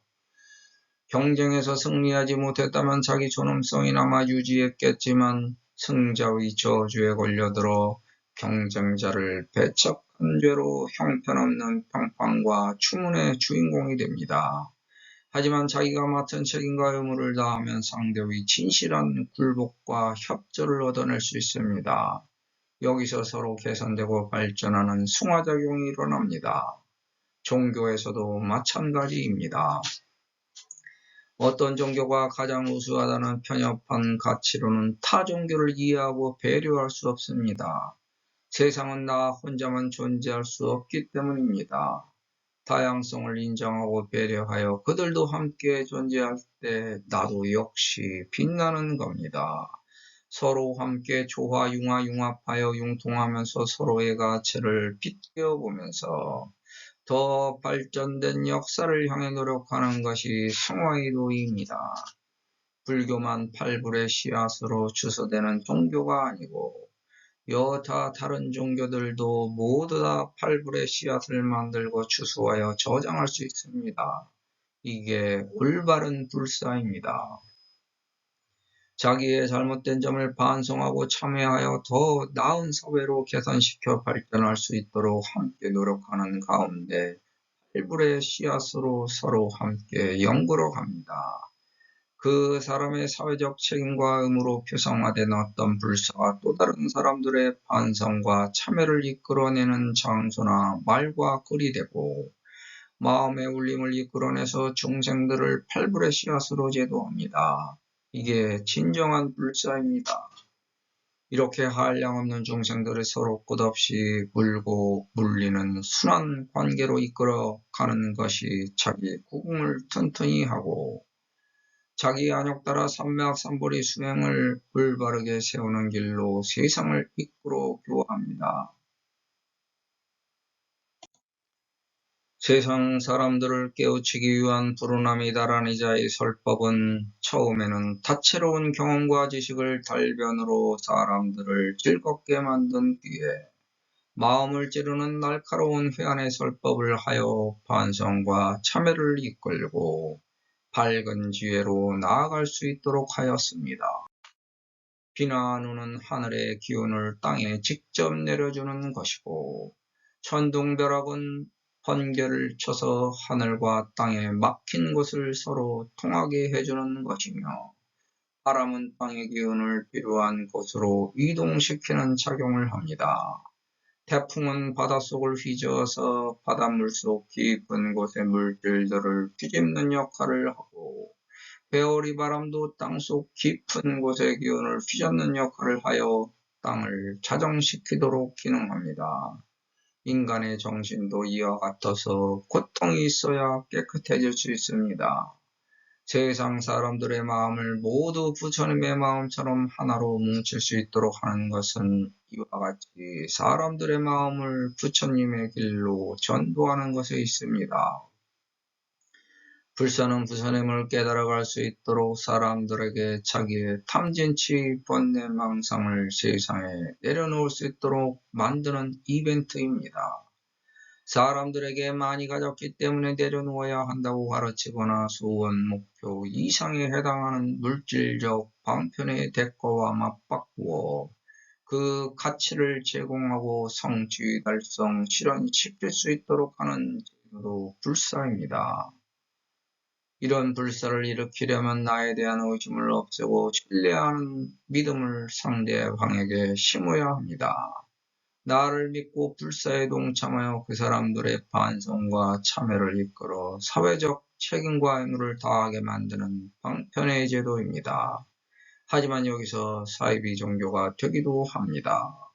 경쟁에서 승리하지 못했다면 자기 존엄성이나마 유지했겠지만 승자의 저주에 걸려들어 경쟁자를 배척한 죄로 형편없는 평판과 추문의 주인공이 됩니다. 하지만 자기가 맡은 책임과 의무를 다하면 상대의 진실한 굴복과 협조를 얻어낼 수 있습니다. 여기서 서로 개선되고 발전하는 승화작용이 일어납니다. 종교에서도 마찬가지입니다. 어떤 종교가 가장 우수하다는 편협한 가치로는 타 종교를 이해하고 배려할 수 없습니다. 세상은 나 혼자만 존재할 수 없기 때문입니다. 다양성을 인정하고 배려하여 그들도 함께 존재할 때 나도 역시 빛나는 겁니다. 서로 함께 조화, 융합하여 융통하면서 서로의 가치를 빛내어 보면서 더 발전된 역사를 향해 노력하는 것이 성화의 도리입니다. 불교만 팔불의 씨앗으로 주소되는 종교가 아니고 여타 다른 종교들도 모두 다 팔불의 씨앗을 만들고 추수하여 저장할 수 있습니다. 이게 올바른 불사입니다. 자기의 잘못된 점을 반성하고 참회하여 더 나은 사회로 개선시켜 발전할 수 있도록 함께 노력하는 가운데 팔불의 씨앗으로 서로 함께 연구로 갑니다. 그 사람의 사회적 책임과 의무로 표상화된 어떤 불사가 또 다른 사람들의 반성과 참회를 이끌어내는 장소나 말과 글이 되고 마음의 울림을 이끌어내서 중생들을 팔불의 씨앗으로 제도합니다. 이게 진정한 불사입니다. 이렇게 한량없는 중생들을 서로 끝없이 물고 물리는 순환 관계로 이끌어 가는 것이 자기 구궁을 튼튼히 하고 자기 안욕 따라 삼매악삼보리 수행을 올바르게 세우는 길로 세상을 이끌어 교화합니다. 세상 사람들을 깨우치기 위한 불운함이다라는 이자의 설법은 처음에는 다채로운 경험과 지식을 달변으로 사람들을 즐겁게 만든 뒤에 마음을 찌르는 날카로운 회한의 설법을 하여 반성과 참회를 이끌고 밝은 지혜로 나아갈 수 있도록 하였습니다. 비나 눈은 하늘의 기운을 땅에 직접 내려주는 것이고 천둥벼락은 번개를 쳐서 하늘과 땅에 막힌 곳을 서로 통하게 해주는 것이며 바람은 땅의 기운을 필요한 곳으로 이동시키는 작용을 합니다. 태풍은 바닷속을 휘저어서 바닷물 속 깊은 곳의 물질들을 뒤집는 역할을 하고, 회오리 바람도 땅속 깊은 곳의 기운을 휘젓는 역할을 하여 땅을 자정시키도록 기능합니다. 인간의 정신도 이와 같아서 고통이 있어야 깨끗해질 수 있습니다. 세상 사람들의 마음을 모두 부처님의 마음처럼 하나로 뭉칠 수 있도록 하는 것은 이와 같이 사람들의 마음을 부처님의 길로 전도하는 것에 있습니다. 불사는 부처님을 깨달아갈 수 있도록 사람들에게 자기의 탐진치 번뇌망상을 세상에 내려놓을 수 있도록 만드는 이벤트입니다. 사람들에게 많이 가졌기 때문에 내려놓아야 한다고 가르치거나 소원 목표 이상에 해당하는 물질적 방편의 대가와 맞바꾸어 그 가치를 제공하고 성취 달성 실현시킬 수 있도록 하는 제도도 불사입니다. 이런 불사를 일으키려면 나에 대한 의심을 없애고 신뢰하는 믿음을 상대방에게 심어야 합니다. 나를 믿고 불사에 동참하여 그 사람들의 반성과 참여를 이끌어 사회적 책임과 의무를 다하게 만드는 방편의 제도입니다. 하지만 여기서 사이비 종교가 되기도 합니다.